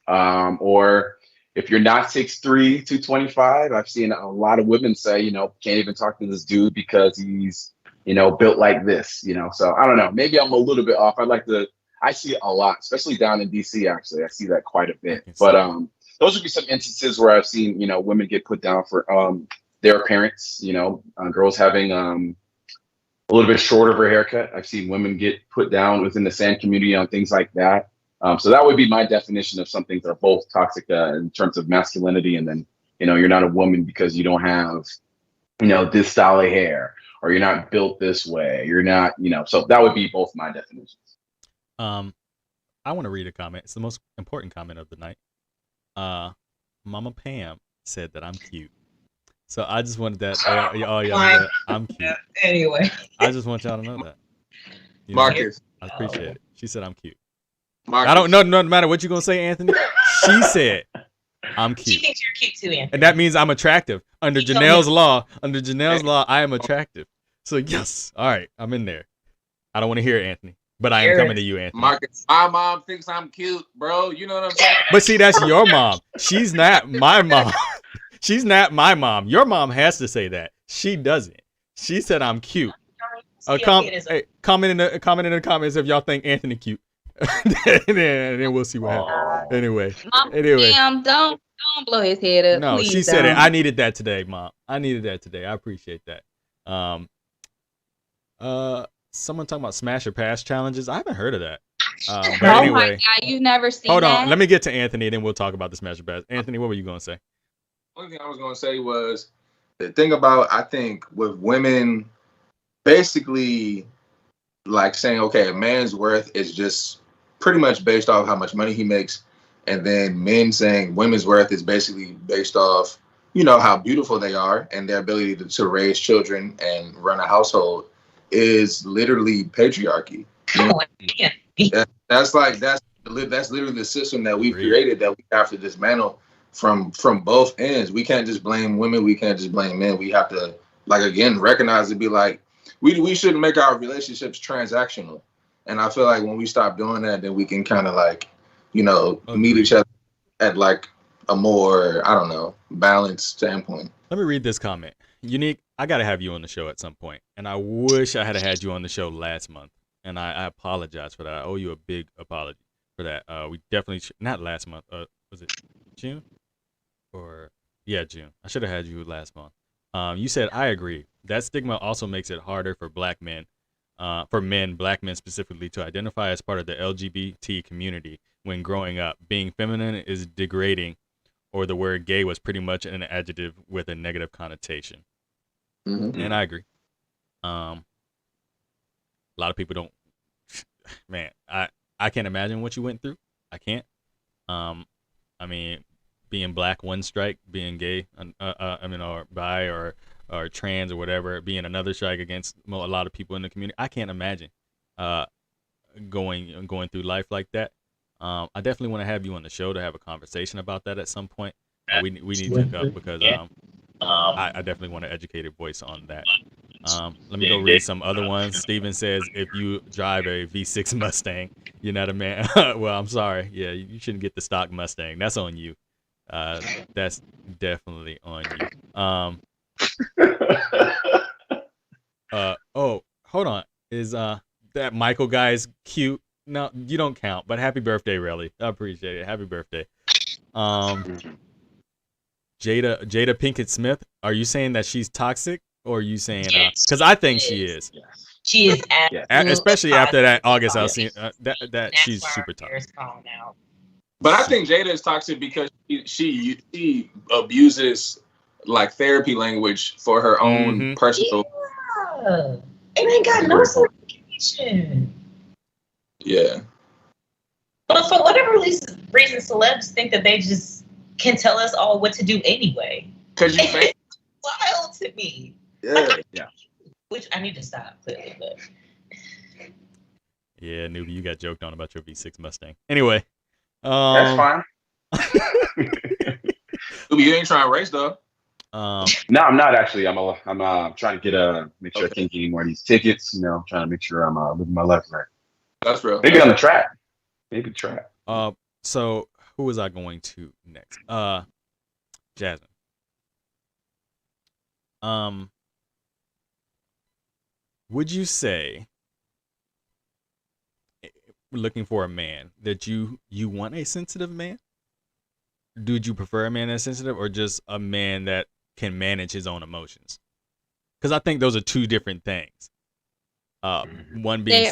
Or if you're not 6'3", 225, I've seen a lot of women say, can't even talk to this dude because he's, built like this, So I don't know, maybe I'm a little bit off. I see it a lot, especially down in DC, actually. I see that quite a bit. But those would be some instances where I've seen, women get put down for their appearance, girls having a little bit shorter of a haircut. I've seen women get put down within the sand community on things like that. So that would be my definition of some things that are both toxic in terms of masculinity. And then, you're not a woman because you don't have, this style of hair, or you're not built this way. You're not, so that would be both my definitions. I want to read a comment. It's the most important comment of the night. Mama Pam said that I'm cute. So I just wanted that. I'm cute. Anyway, I just want y'all to know that. Marcus. I appreciate it. She said I'm cute. Marcus. I don't know. No matter what you're gonna say, Anthony. She said I'm she cute, thinks you're cute too, Anthony. and that means I'm attractive. Under Janelle's law, I am attractive. So yes, all right, I'm in there. I don't want to hear it, Anthony, but I am coming to you, Anthony. Marcus, my mom thinks I'm cute, bro. You know what I'm saying? But see, that's your mom. She's not my mom. She's not my mom. Your mom has to say that. She doesn't. She said I'm cute. Comment in the comments if y'all think Anthony cute. and then we'll see what happens. Anyway. Mom, don't blow his head up. No, please she said it. don't. I needed that today, Mom. I needed that today. I appreciate that. Someone talking about smash or pass challenges. I haven't heard of that. But Oh anyway, my God, you've never seen hold that? on. Let me get to Anthony, and then we'll talk about the smash or pass. Anthony, what were you gonna say? Only thing I was gonna say was the thing about, I think, with women basically like saying, okay, a man's worth is just pretty much based off how much money he makes, and then men saying women's worth is basically based off, how beautiful they are and their ability to raise children and run a household, is literally patriarchy. That's literally the system that we've created that we have to dismantle from both ends. We can't just blame women. We can't just blame men. We have to, again, recognize and be like, we shouldn't make our relationships transactional. And I feel like when we stop doing that, then we can kind of meet each other at a more, I don't know, balanced standpoint. Let me read this comment. Unique, I got to have you on the show at some point. And I wish I had you on the show last month. And I apologize for that. I owe you a big apology for that. We definitely, not last month. Was it June? June. I should have had you last month. You said, I agree. That stigma also makes it harder for black men specifically, to identify as part of the LGBT community when growing up. Being feminine is degrading, or the word gay was pretty much an adjective with a negative connotation. Mm-hmm. And I agree. A lot of people don't, man, I can't imagine what you went through. I can't. I mean, being black, one strike, being gay, or bi or trans or whatever, being another strike against a lot of people in the community. I can't imagine going through life like that. I definitely want to have you on the show to have a conversation about that at some point. We need to hook up because I definitely want an educated voice on that. Let me go read some other ones. Steven says, if you drive a V6 Mustang, you're not a man. Well, I'm sorry. Yeah, you shouldn't get the stock Mustang. That's on you. That's definitely on you. Is that Michael guy is cute? No, you don't count. But happy birthday, really. I appreciate it. Happy birthday. Jada Pinkett Smith. Are you saying that she's toxic, or are you saying? Yes, Because I think she she is. She is Yes. Especially after that August toxic. Alsina, that That's she's why super our hair is toxic. falling out. But I think Jada is toxic because she abuses like therapy language for her own personal. Yeah. It ain't got no certification. Yeah. But for whatever reason, celebs think that they just can tell us all what to do anyway. Because you think Wild to me. Yeah. Which I need to stop, clearly, but. Yeah, newbie, you got joked on about your V6 Mustang. Anyway, That's fine. you ain't trying to race though. No, I'm not actually. I'm trying to make sure I can't get any more of these tickets. You know, I'm trying to make sure I'm living my life right. That's real. Maybe on the track. Maybe track. So who was I going to next? Jasmine. Would you say, looking for a man, that you want a sensitive man? Would you prefer a man that's sensitive, or just a man that can manage his own emotions? Because I think those are two different things. One being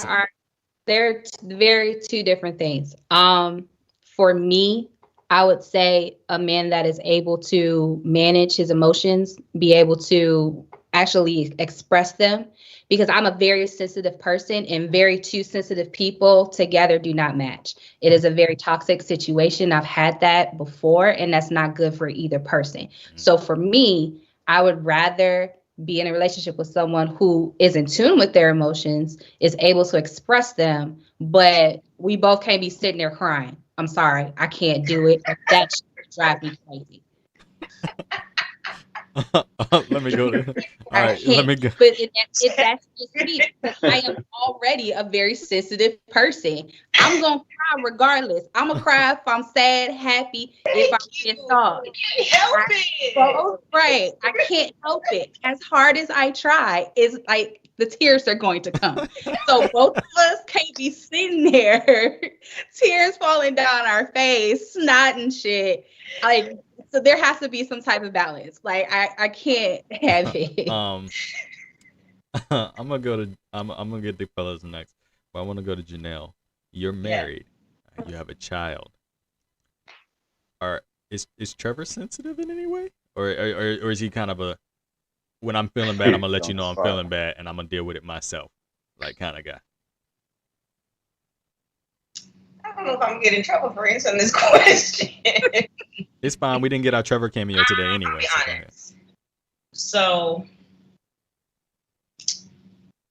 they're very two different things. For me, I would say a man that is able to manage his emotions, be able to actually express them, because I'm a very sensitive person, and very two sensitive people together do not match. It is a very toxic situation. I've had that before, and that's not good for either person. So for me, I would rather be in a relationship with someone who is in tune with their emotions, is able to express them, but we both can't be sitting there crying. I'm sorry, I can't do it. That drives me crazy. Let me go. All right, let me go. But that's just me, because I am already a very sensitive person. I'm gonna cry regardless. I'm gonna cry if I'm sad, happy, if I'm pissed off. You can't help it. Right, I can't help it. As hard as I try, it's like the tears are going to come. So both of us can't be sitting there, tears falling down our face, snot and shit. Like, so there has to be some type of balance. Like I can't have it. I'm gonna get the fellas next, but I want to go to Janelle. You're married. You have a child. Is Trevor sensitive in any way, or is he kind of a, when I'm feeling bad, I'm gonna let you know I'm feeling bad, and I'm gonna deal with it myself, like kind of guy? I don't know if I'm gonna get in trouble for answering this question. It's fine. We didn't get our Trevor cameo today anyway. I'll be honest. So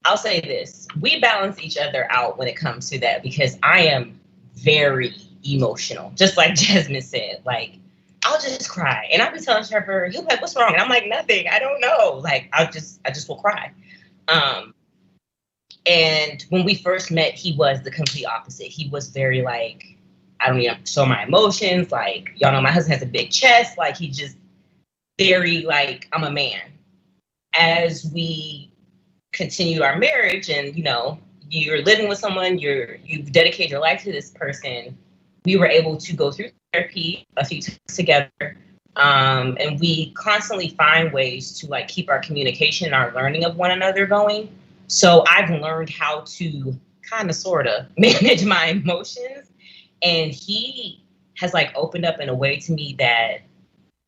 I'll say this. We balance each other out when it comes to that, because I am very emotional. Just like Jasmine said, like, I'll just cry. And I'll be telling Trevor, he'll be like, what's wrong? And I'm like, nothing. I don't know. Like, I just will cry. And when we first met, he was the complete opposite. He was very like, I don't even show my emotions. Like, y'all know my husband has a big chest. Like, he just very like, I'm a man. As we continued our marriage, and you're living with someone, you've dedicated your life to this person, we were able to go through therapy a few times together. And we constantly find ways to like keep our communication and our learning of one another going. So I've learned how to kind of sort of manage my emotions. And he has like opened up in a way to me that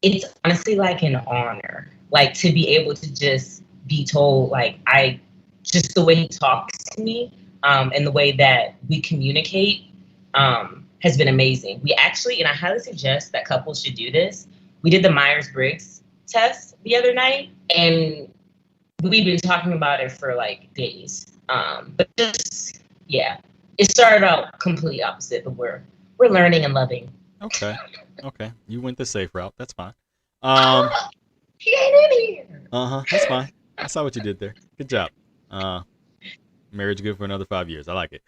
it's honestly like an honor, like to be able to just be told, like, just the way he talks to me, and the way that we communicate, has been amazing. We actually, and I highly suggest that couples should do this. We did the Myers-Briggs test the other night, and we've been talking about it for like days. But just, yeah, it started out completely opposite, but we're learning and loving. Okay. You went the safe route. That's fine. He ain't in here. That's fine. I saw what you did there. Good job. Marriage good for another 5 years. I like it.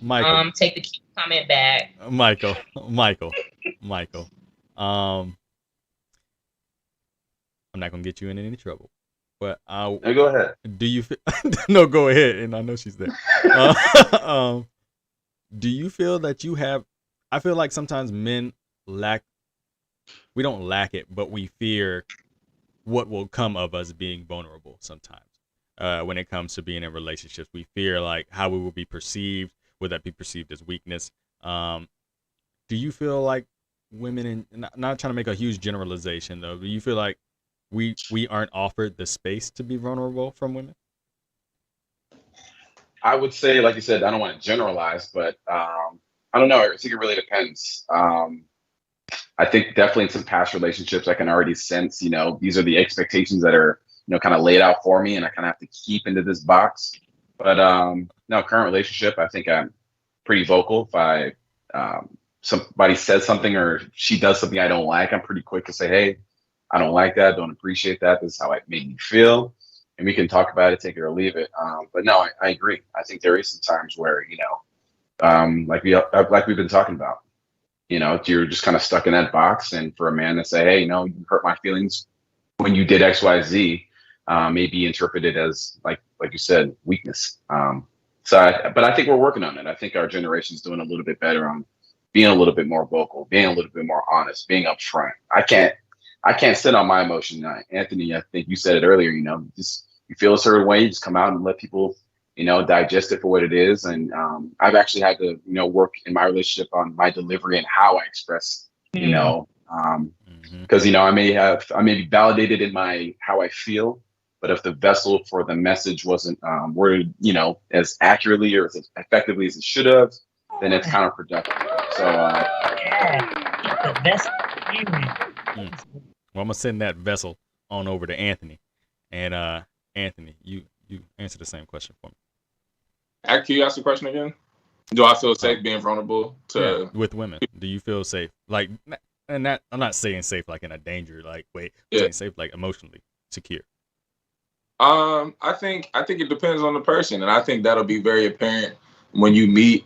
Michael. Take the cute comment back. Michael. I'm not gonna get you in any trouble. But Now go ahead. do you feel? No, go ahead. And I know she's there. Um, do you feel that you have? I feel like sometimes men lack. We don't lack it, but we fear what will come of us being vulnerable. Sometimes, when it comes to being in relationships, we fear like how we will be perceived. Would that be perceived as weakness? Do you feel like women, and not trying to make a huge generalization though, do you feel like we aren't offered the space to be vulnerable from women? I would say, like you said, I don't want to generalize, but I don't know. I think it really depends. I think definitely in some past relationships, I can already sense, these are the expectations that are, kind of laid out for me, and I kind of have to keep into this box. But no, current relationship, I think I'm pretty vocal. If somebody says something or she does something I don't like, I'm pretty quick to say, hey, I don't like that, don't appreciate that. This is how it made me feel. And we can talk about it, take it or leave it. But no, I agree. I think there is some times where, like we've been talking about, you're just kind of stuck in that box. And for a man to say, hey, you hurt my feelings when you did X, Y, Z, may be interpreted as like you said, weakness. But I think we're working on it. I think our generation's doing a little bit better on being a little bit more vocal, being a little bit more honest, being upfront. I can't sit on my emotion. Anthony, I think you said it earlier, just you feel a certain way, you just come out and let people, digest it for what it is. And I've actually had to, work in my relationship on my delivery and how I express, because, I may be validated in how I feel, but if the vessel for the message wasn't worded, as accurately or as effectively as it should have, then it's counterproductive. So, Yeah, the best. Well, I'm gonna send that vessel on over to Anthony, and Anthony, you answer the same question for me. Can you ask the question again? Do I feel safe being vulnerable with women? Do you feel safe? Like, and that I'm not saying safe like in a danger like way. I'm Yeah. saying safe like emotionally secure. I think it depends on the person, and I think that'll be very apparent when you meet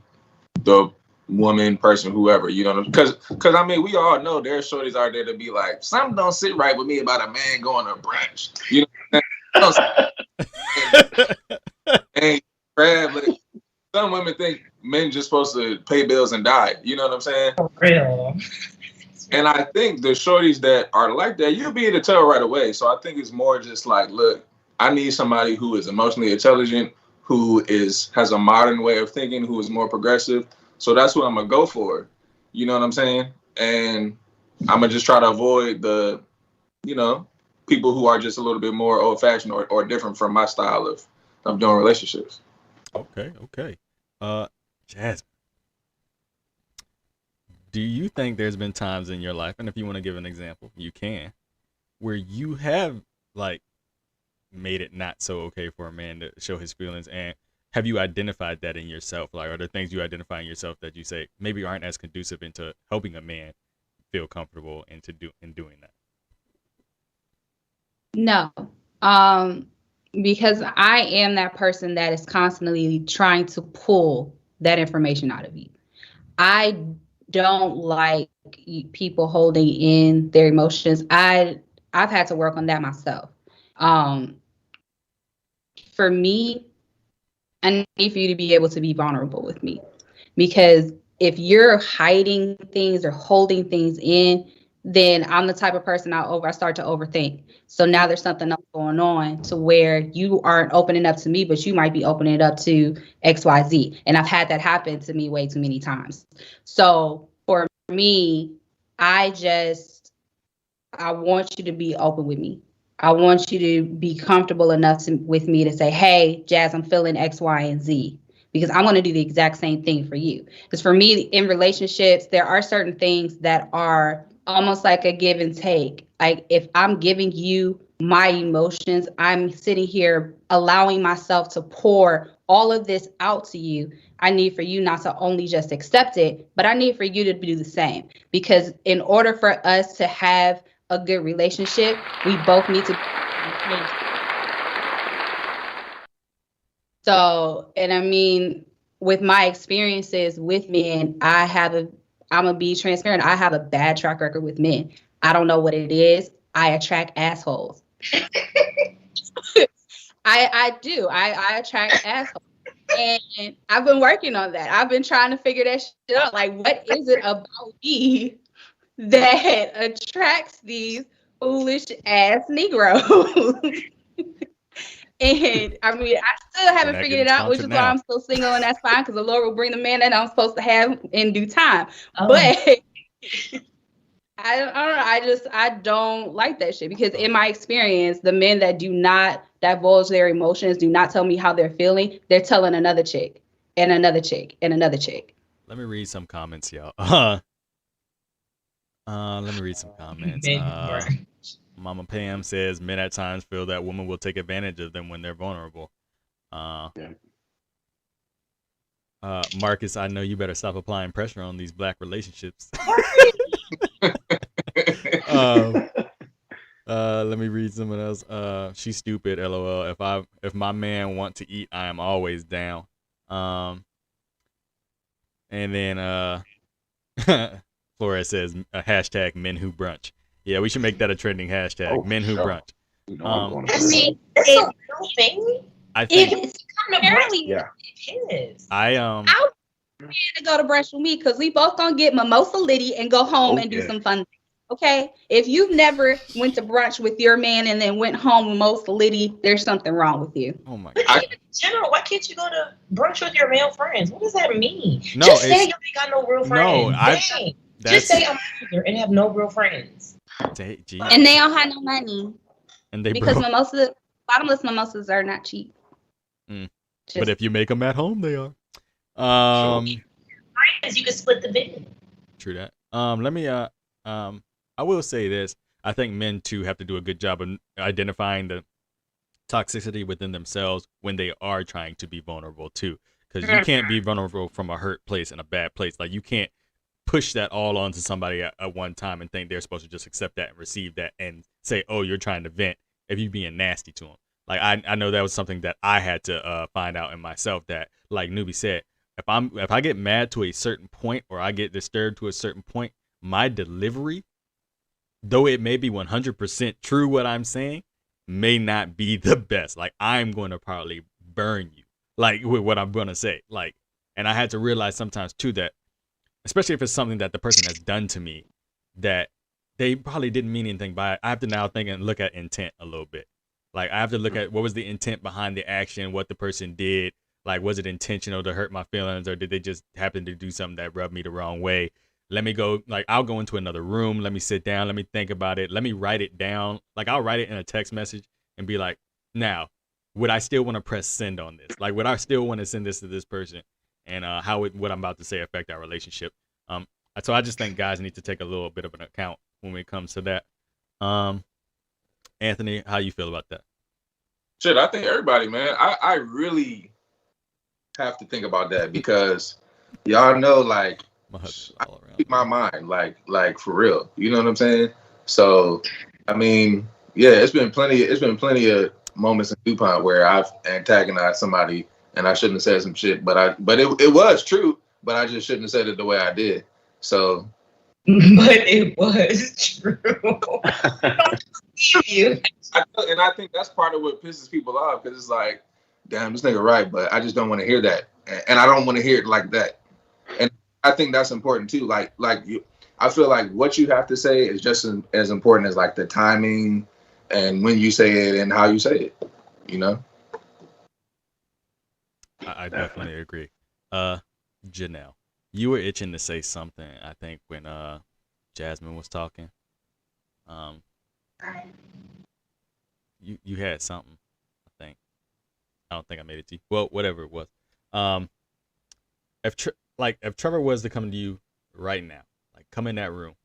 the woman, person, whoever, because I mean, we all know there's shorties out there to be like, something don't sit right with me about a man going to brunch, and grab like, some women think men just supposed to pay bills and die, you know what I'm saying? For real. And I think the shorties that are like that, you'll be able to tell right away. So I think it's more just like, look, I need somebody who is emotionally intelligent, who has a modern way of thinking, who is more progressive. So that's what I'm gonna go for. You know what I'm saying? And I'm gonna just try to avoid the, people who are just a little bit more old fashioned or different from my style of doing relationships. Okay. Jasmine, do you think there's been times in your life, and if you want to give an example, you can, where you have like made it not so okay for a man to show his feelings, and have you identified that in yourself? Like, are there things you identify in yourself that you say maybe aren't as conducive into helping a man feel comfortable in doing that? No. Because I am that person that is constantly trying to pull that information out of you. I don't like people holding in their emotions. I've had to work on that myself. For me, I need for you to be able to be vulnerable with me, because if you're hiding things or holding things in, then I'm the type of person I start to overthink. So now there's something else going on to where you aren't opening up to me, but you might be opening it up to XYZ. And I've had that happen to me way too many times. So for me, I want you to be open with me. I want you to be comfortable enough with me to say, hey, Jazz, I'm feeling X, Y, and Z. Because I'm going to do the exact same thing for you. Because for me, in relationships, there are certain things that are almost like a give and take. Like if I'm giving you my emotions, I'm sitting here allowing myself to pour all of this out to you. I need for you not to only just accept it, but I need for you to do the same. Because in order for us to have a good relationship, we both need to. So, and I mean, with my experiences with men, I'm gonna be transparent. I have a bad track record with men. I don't know what it is. I attract assholes. I do. I attract assholes. And I've been working on that. I've been trying to figure that shit out. Like, what is it about me that attracts these foolish ass Negroes? And I mean, I still haven't not figured it getting out, which is sponsored why now. I'm still single, and that's fine because the Lord will bring the man that I'm supposed to have in due time. Oh. But I don't know. I don't like that shit because in my experience, the men that do not divulge their emotions, do not tell me how they're feeling, they're telling another chick and another chick and another chick. Let me read some comments, y'all. Let me read some comments. Mama Pam says men at times feel that women will take advantage of them when they're vulnerable. Marcus, I know you better stop applying pressure on these black relationships. Let me read someone else. She's stupid, lol. If my man want to eat, I am always down. And then Flores says hashtag men who brunch. Yeah, we should make that a trending hashtag. Men who brunch. You know I'm going I to mean, it's a real thing. I think If it's kind of Apparently, Yeah. it is. I to go to brunch with me because we both gonna get mimosa litty and go home and do some fun things. Okay, if you've never went to brunch with your man and then went home mimosa litty, there's something wrong with you. Oh my But god. in general, why can't you go to brunch with your male friends? What does that mean? No, Just say it's- you ain't got no real No, friends. I- Dang. That's Just say I'm older and have no real friends. gee. And they don't have no money And they because broke. mimosas, bottomless mimosas are not cheap. Mm. Just- But if you make them at home, they are. Friends, you can split the bill. True that. Let me I will say this. I think men too have to do a good job of identifying the toxicity within themselves when they are trying to be vulnerable too. Because you can't be vulnerable from a hurt place and a bad place. Like you can't push that all onto somebody at one time and think they're supposed to just accept that and receive that and say, oh, you're trying to vent if you being nasty to them. Like I know that was something that I had to find out in myself that, like Newbie said, if I get mad to a certain point or I get disturbed to a certain point, my delivery, though it may be 100% true what I'm saying, may not be the best. Like I'm going to probably burn you, like with what I'm going to say. Like, and I had to realize sometimes too that, especially if it's something that the person has done to me, that they probably didn't mean anything by it. I have to now think and look at intent a little bit. Like I have to look at what was the intent behind the action, what the person did. Like, was it intentional to hurt my feelings, or did they just happen to do something that rubbed me the wrong way? Let me go, like, I'll go into another room. Let me sit down. Let me think about it. Let me write it down. Like, I'll write it in a text message and be like, now, would I still want to press send on this? Like, would I still want to send this to this person? And how would what I'm about to say affect our relationship? So I just think guys need to take a little bit of an account when it comes to that. Anthony, how you feel about that? Shit, I think everybody, man. I really have to think about that because y'all know, like, My husband's all around. keep my mind, like for real. You know what I'm saying? So, I mean, yeah, it's been plenty of moments in DuPont where I've antagonized somebody and I shouldn't have said some shit, but it was true, but I just shouldn't have said it the way I did. So, But it was true. You. and I think that's part of what pisses people off because it's like, damn, this nigga right, but I just don't want to hear that, and I don't want to hear it like that. And I think that's important too. Like you, I feel like what you have to say is just as important as like the timing and when you say it and how you say it. You know. I definitely agree. Janelle, you were itching to say something, I think, when Jasmine was talking. You had something, I think. I don't think I made it to you. Well, whatever it was. If Trevor was to come to you right now, like come in that room,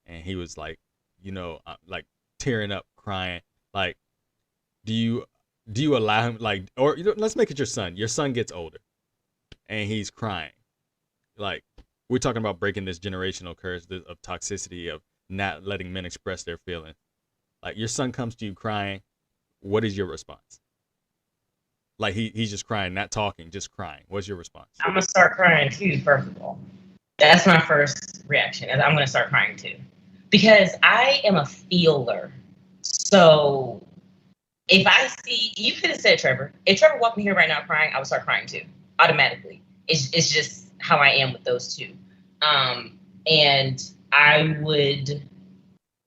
and he was like, like tearing up, crying, like, do you allow him, like, or let's make it your son. Your son gets older, and he's crying. Like, we're talking about breaking this generational curse of toxicity of not letting men express their feelings. Like, your son comes to you crying. What is your response? Like, he's just crying, not talking, just crying. What's your response? I'm gonna start crying too. First of all, that's my first reaction. I'm gonna start crying too, because I am a feeler. So If I see, you could have said Trevor. If Trevor walked in here right now crying, I would start crying too, automatically. It's just how I am with those two. And I would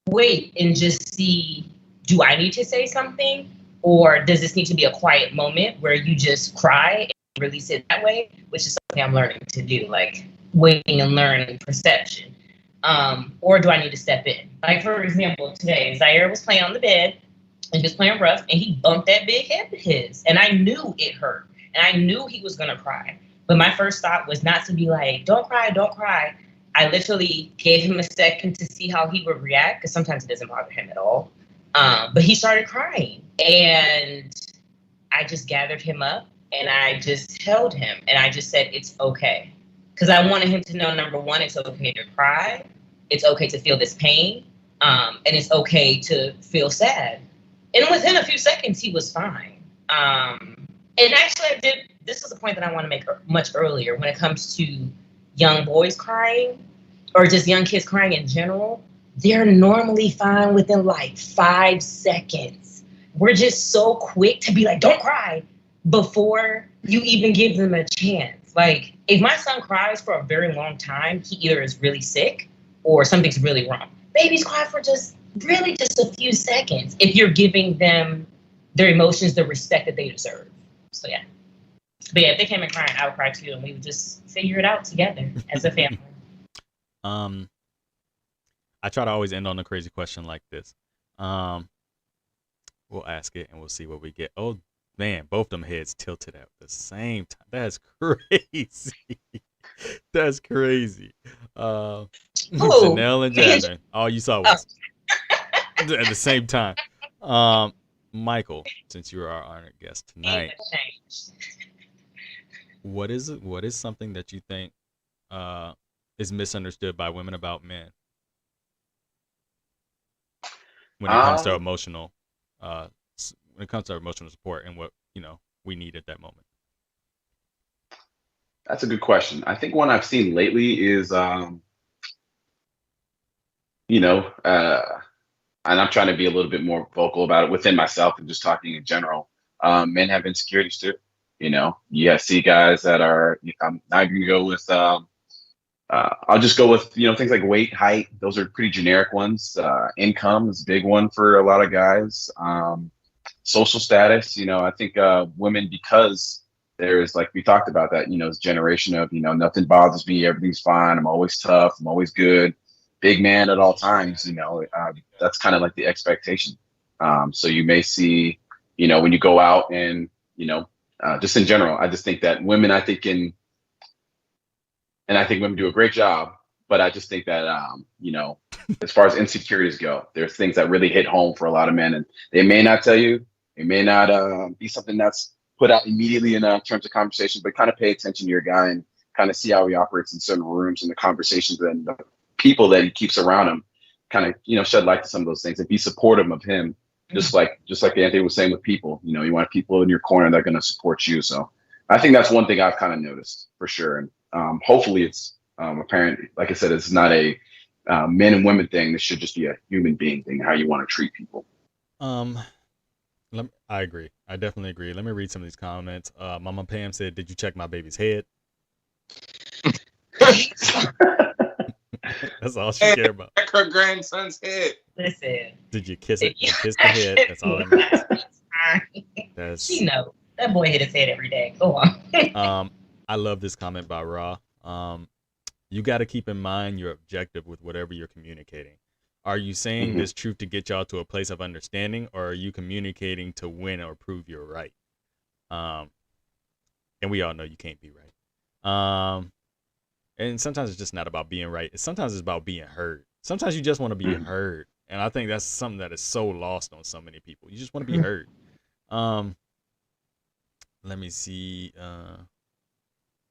wait and just see, do I need to say something? Or does this need to be a quiet moment where you just cry and release it that way? Which is something I'm learning to do, like waiting and learning perception. Or do I need to step in? Like, for example, today, Zaire was playing on the bed and he was playing rough and he bumped that big head of his. And I knew it hurt. And I knew he was going to cry. But my first thought was not to be like, don't cry, don't cry. I literally gave him a second to see how he would react, because sometimes it doesn't bother him at all. But he started crying. And I just gathered him up and I just held him. And I just said, it's okay. Because I wanted him to know, number one, it's okay to cry. It's okay to feel this pain. And it's okay to feel sad. And within a few seconds, he was fine. And actually, this is a point that I want to make much earlier when it comes to young boys crying or just young kids crying in general. They're normally fine within like 5 seconds. We're just so quick to be like, don't cry, before you even give them a chance. Like, if my son cries for a very long time, he either is really sick or something's really wrong. Babies cry for just a few seconds if you're giving them their emotions the respect that they deserve. So yeah. But yeah, if they came in crying, I would cry too, and we would just figure it out together as a family. I try to always end on a crazy question like this. We'll ask it and we'll see what we get. Oh man, both them heads tilted at the same time. That's crazy. That's crazy. Janelle and Jasmine. All you saw was at the same time. Michael, since you are our honored guest tonight, what is something that you think is misunderstood by women about men when it comes to emotional support and what we need at that moment? That's a good question. I think one I've seen lately is and I'm trying to be a little bit more vocal about it within myself and just talking in general. Men have insecurities too. You see guys that are, I'm not going to go with, I'll just go with, things like weight, height. Those are pretty generic ones. Income is a big one for a lot of guys. Social status, I think women, because there's, like we talked about that, this generation of, nothing bothers me, everything's fine, I'm always tough, I'm always good, big man at all times, that's kind of like the expectation. So you may see, when you go out and, just in general, I just think that women, I think women do a great job, but I just think that, as far as insecurities go, there's things that really hit home for a lot of men, and they may not tell you, it may not be something that's put out immediately in terms of conversation, but kind of pay attention to your guy and kind of see how he operates in certain rooms and the conversations and the people that he keeps around him, kind of, shed light to some of those things and be supportive of him. Just like Anthony was saying with people, you want people in your corner that are going to support you. So I think that's one thing I've kind of noticed for sure. And hopefully it's apparent, like I said, it's not a men and women thing. This should just be a human being thing, how you want to treat people. I agree. I definitely agree. Let me read some of these comments. Mama Pam said, "Did you check my baby's head?" That's all she cared about. Check her grandson's head. Listen. Did you kiss it? You kissed the head. That's all that matters. She knows. That boy hit his head every day. Go on. I love this comment by Ra. You got to keep in mind your objective with whatever you're communicating. Are you saying this truth to get y'all to a place of understanding, or are you communicating to win or prove you're right? And we all know you can't be right. And sometimes it's just not about being right. Sometimes it's about being heard. Sometimes you just want to be heard. And I think that's something that is so lost on so many people. You just want to be heard. Let me see. All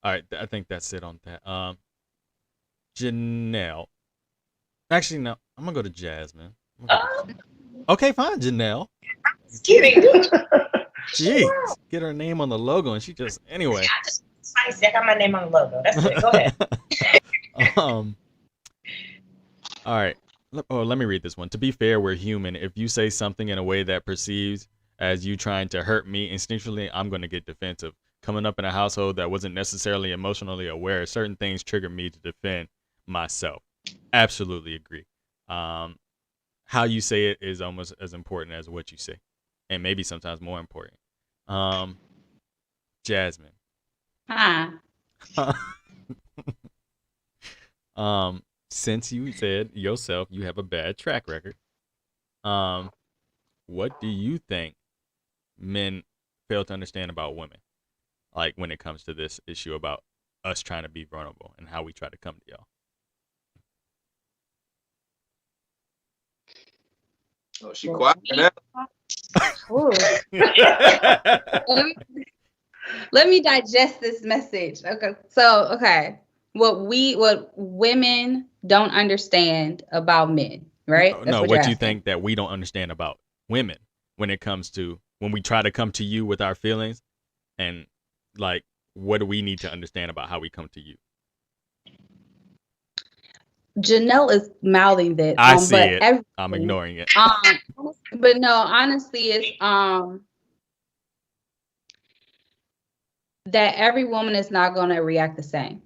right. I think that's it on that. Janelle. Actually, no. I'm going to go to Jasmine. Okay, fine, Janelle. Just kidding. Jeez. Get her name on the logo and she just, anyway. I got my name on the logo. That's it. Go ahead. All right. Let me read this one. To be fair, we're human. If you say something in a way that perceives as you trying to hurt me instinctually, I'm going to get defensive. Coming up in a household that wasn't necessarily emotionally aware, certain things trigger me to defend myself. Absolutely agree. How you say it is almost as important as what you say, and maybe sometimes more important. Jasmine. Huh. Since you said yourself you have a bad track record, what do you think men fail to understand about women? Like when it comes to this issue about us trying to be vulnerable and how we try to come to y'all. Oh, she quiet now. Ooh. Let me digest this message. Okay. What women don't understand about men, right? No, what what you're you asking. think that we don't understand about women when it comes to when we try to come to you with our feelings, and like what do we need to understand about how we come to you? Janelle is mouthing this. I see but it. I'm ignoring it. But no, honestly, it's that every woman is not going to react the same.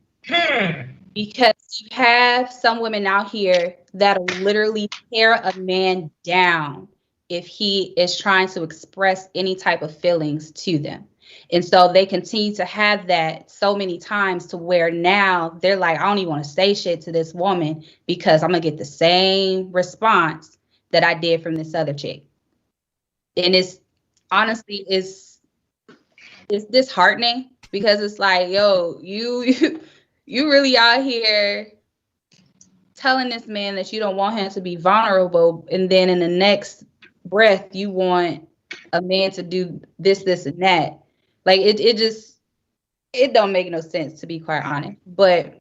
Because you have some women out here that'll literally tear a man down if he is trying to express any type of feelings to them. And so they continue to have that so many times to where now they're like, I don't even want to say shit to this woman because I'm going to get the same response that I did from this other chick. And it's honestly, it's disheartening because it's like, yo, you really out here telling this man that you don't want him to be vulnerable, and then in the next breath you want a man to do this, and that. Like it don't make no sense, to be quite honest. But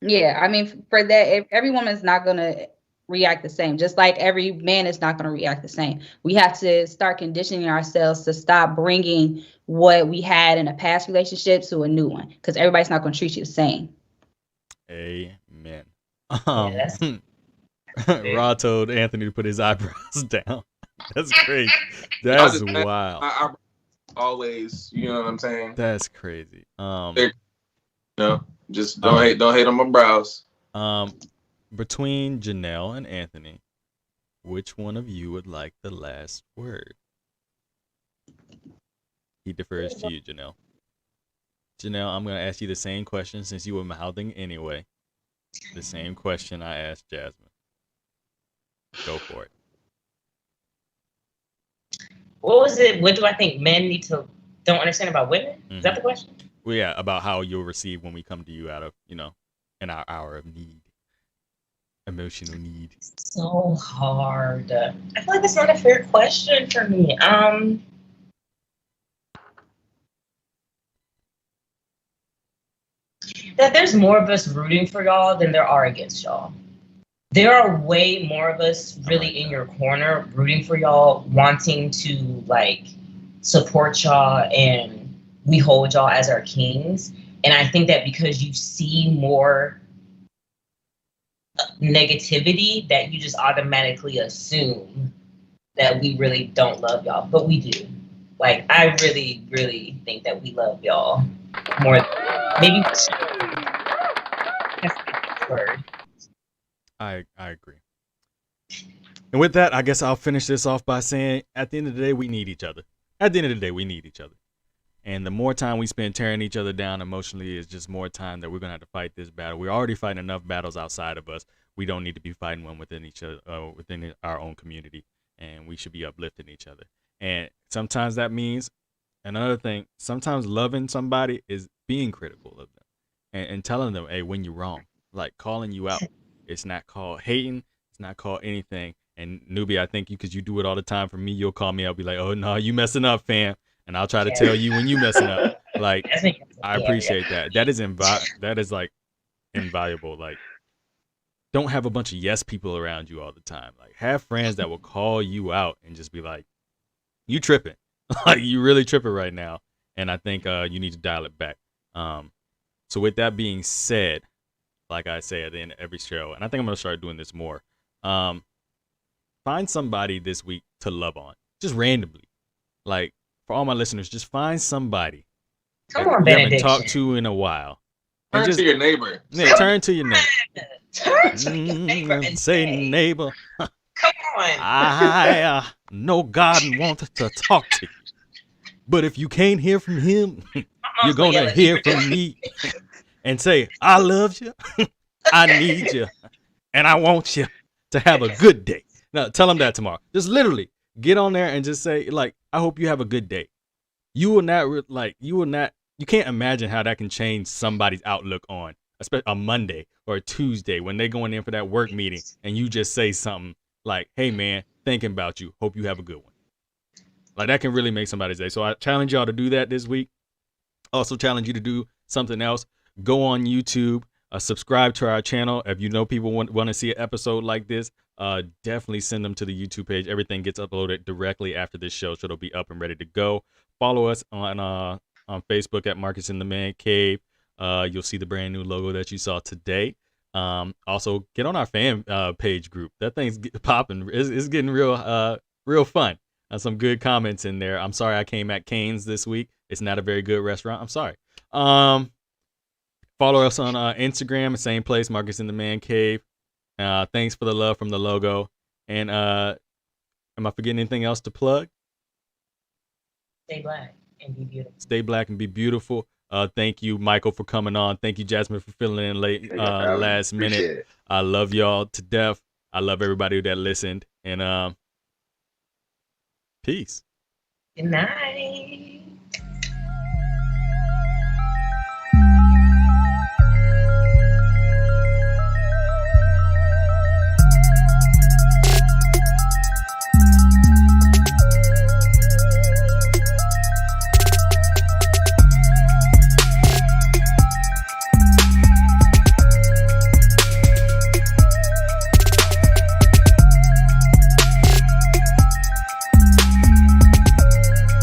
yeah, I mean, for that, every woman is not gonna react the same, just like every man is not gonna react the same. We have to start conditioning ourselves to stop bringing what we had in a past relationship to a new one, because everybody's not gonna treat you the same. Amen. Yes. Rod told Anthony to put his eyebrows down. That's crazy. That's wild. I always, you know what I'm saying? That's crazy. No, just don't hate on my brows. Between Janelle and Anthony, which one of you would like the last word? He defers to you, Janelle. Janelle, I'm going to ask you the same question since you were mouthing anyway. The same question I asked Jasmine. Go for it. What was it? What do I think men don't understand about women? Is that the question? Well, yeah, about how you'll receive when we come to you out of, in our hour of need, emotional need. So hard. I feel like that's not a fair question for me. That there's more of us rooting for y'all than there are against y'all. There are way more of us really in your corner, rooting for y'all, wanting to like support y'all, and we hold y'all as our kings. And I think that because you see more negativity, that you just automatically assume that we really don't love y'all, but we do. Like, I really, really think that we love y'all more than maybe. That's the word. I agree. And with that, I guess I'll finish this off by saying, at the end of the day, we need each other. At the end of the day, we need each other. And the more time we spend tearing each other down emotionally is just more time that we're going to have to fight this battle. We're already fighting enough battles outside of us. We don't need to be fighting one within each other, within our own community. And we should be uplifting each other. And sometimes that means, another thing, sometimes loving somebody is being critical of them and telling them, hey, when you're wrong, like calling you out. It's not called hating. It's not called anything. And Newbie, I think because you do it all the time for me, you'll call me up, be like, oh, no, you messing up, fam. And I'll try to tell you when you messing up. Like, I appreciate that. That is like invaluable. Like, don't have a bunch of yes people around you all the time. Like, have friends that will call you out and just be like, you tripping. Like, you really tripping right now. And I think you need to dial it back. So with that being said, like I say at the end of every show, and I think I'm going to start doing this more, find somebody this week to love on, just randomly. Like, for all my listeners, just find somebody Come on, you haven't Benediction. talked to in a while. And Turn just to your neighbor. yeah, turn to your neighbor. Turn to your neighbor and Say, say, neighbor, come on. I know God wants to talk to you. But if you can't hear from him, you're Mom's gonna going yell to at you hear for from me and say, I love you, I need you, and I want you to have a good day. Now, tell them that tomorrow. Just literally get on there and just say, like, I hope you have a good day. You will not, you can't imagine how that can change somebody's outlook on a Monday or a Tuesday when they're going in for that work meeting and you just say something like, hey, man, thinking about you. Hope you have a good one. Like, that can really make somebody's day. So I challenge y'all to do that this week. Also challenge you to do something else. Go on YouTube, subscribe to our channel. If you know people want to see an episode like this, definitely send them to the YouTube page. Everything gets uploaded directly after this show, so it'll be up and ready to go. Follow us on Facebook at Marcus in the Man Cave. You'll see the brand new logo that you saw today. Also, get on our fan page group. That thing's popping. It's getting real fun. Some good comments in there. I'm sorry I came at Cane's this week. It's not a very good restaurant. I'm sorry. Follow us on Instagram, same place, Marcus in the Man Cave. Thanks for the love from the logo. And am I forgetting anything else to plug? Stay black and be beautiful. Stay black and be beautiful. Thank you, Michael, for coming on. Thank you, Jasmine, for filling in late last minute. I love y'all to death. I love everybody that listened. And peace. Good night.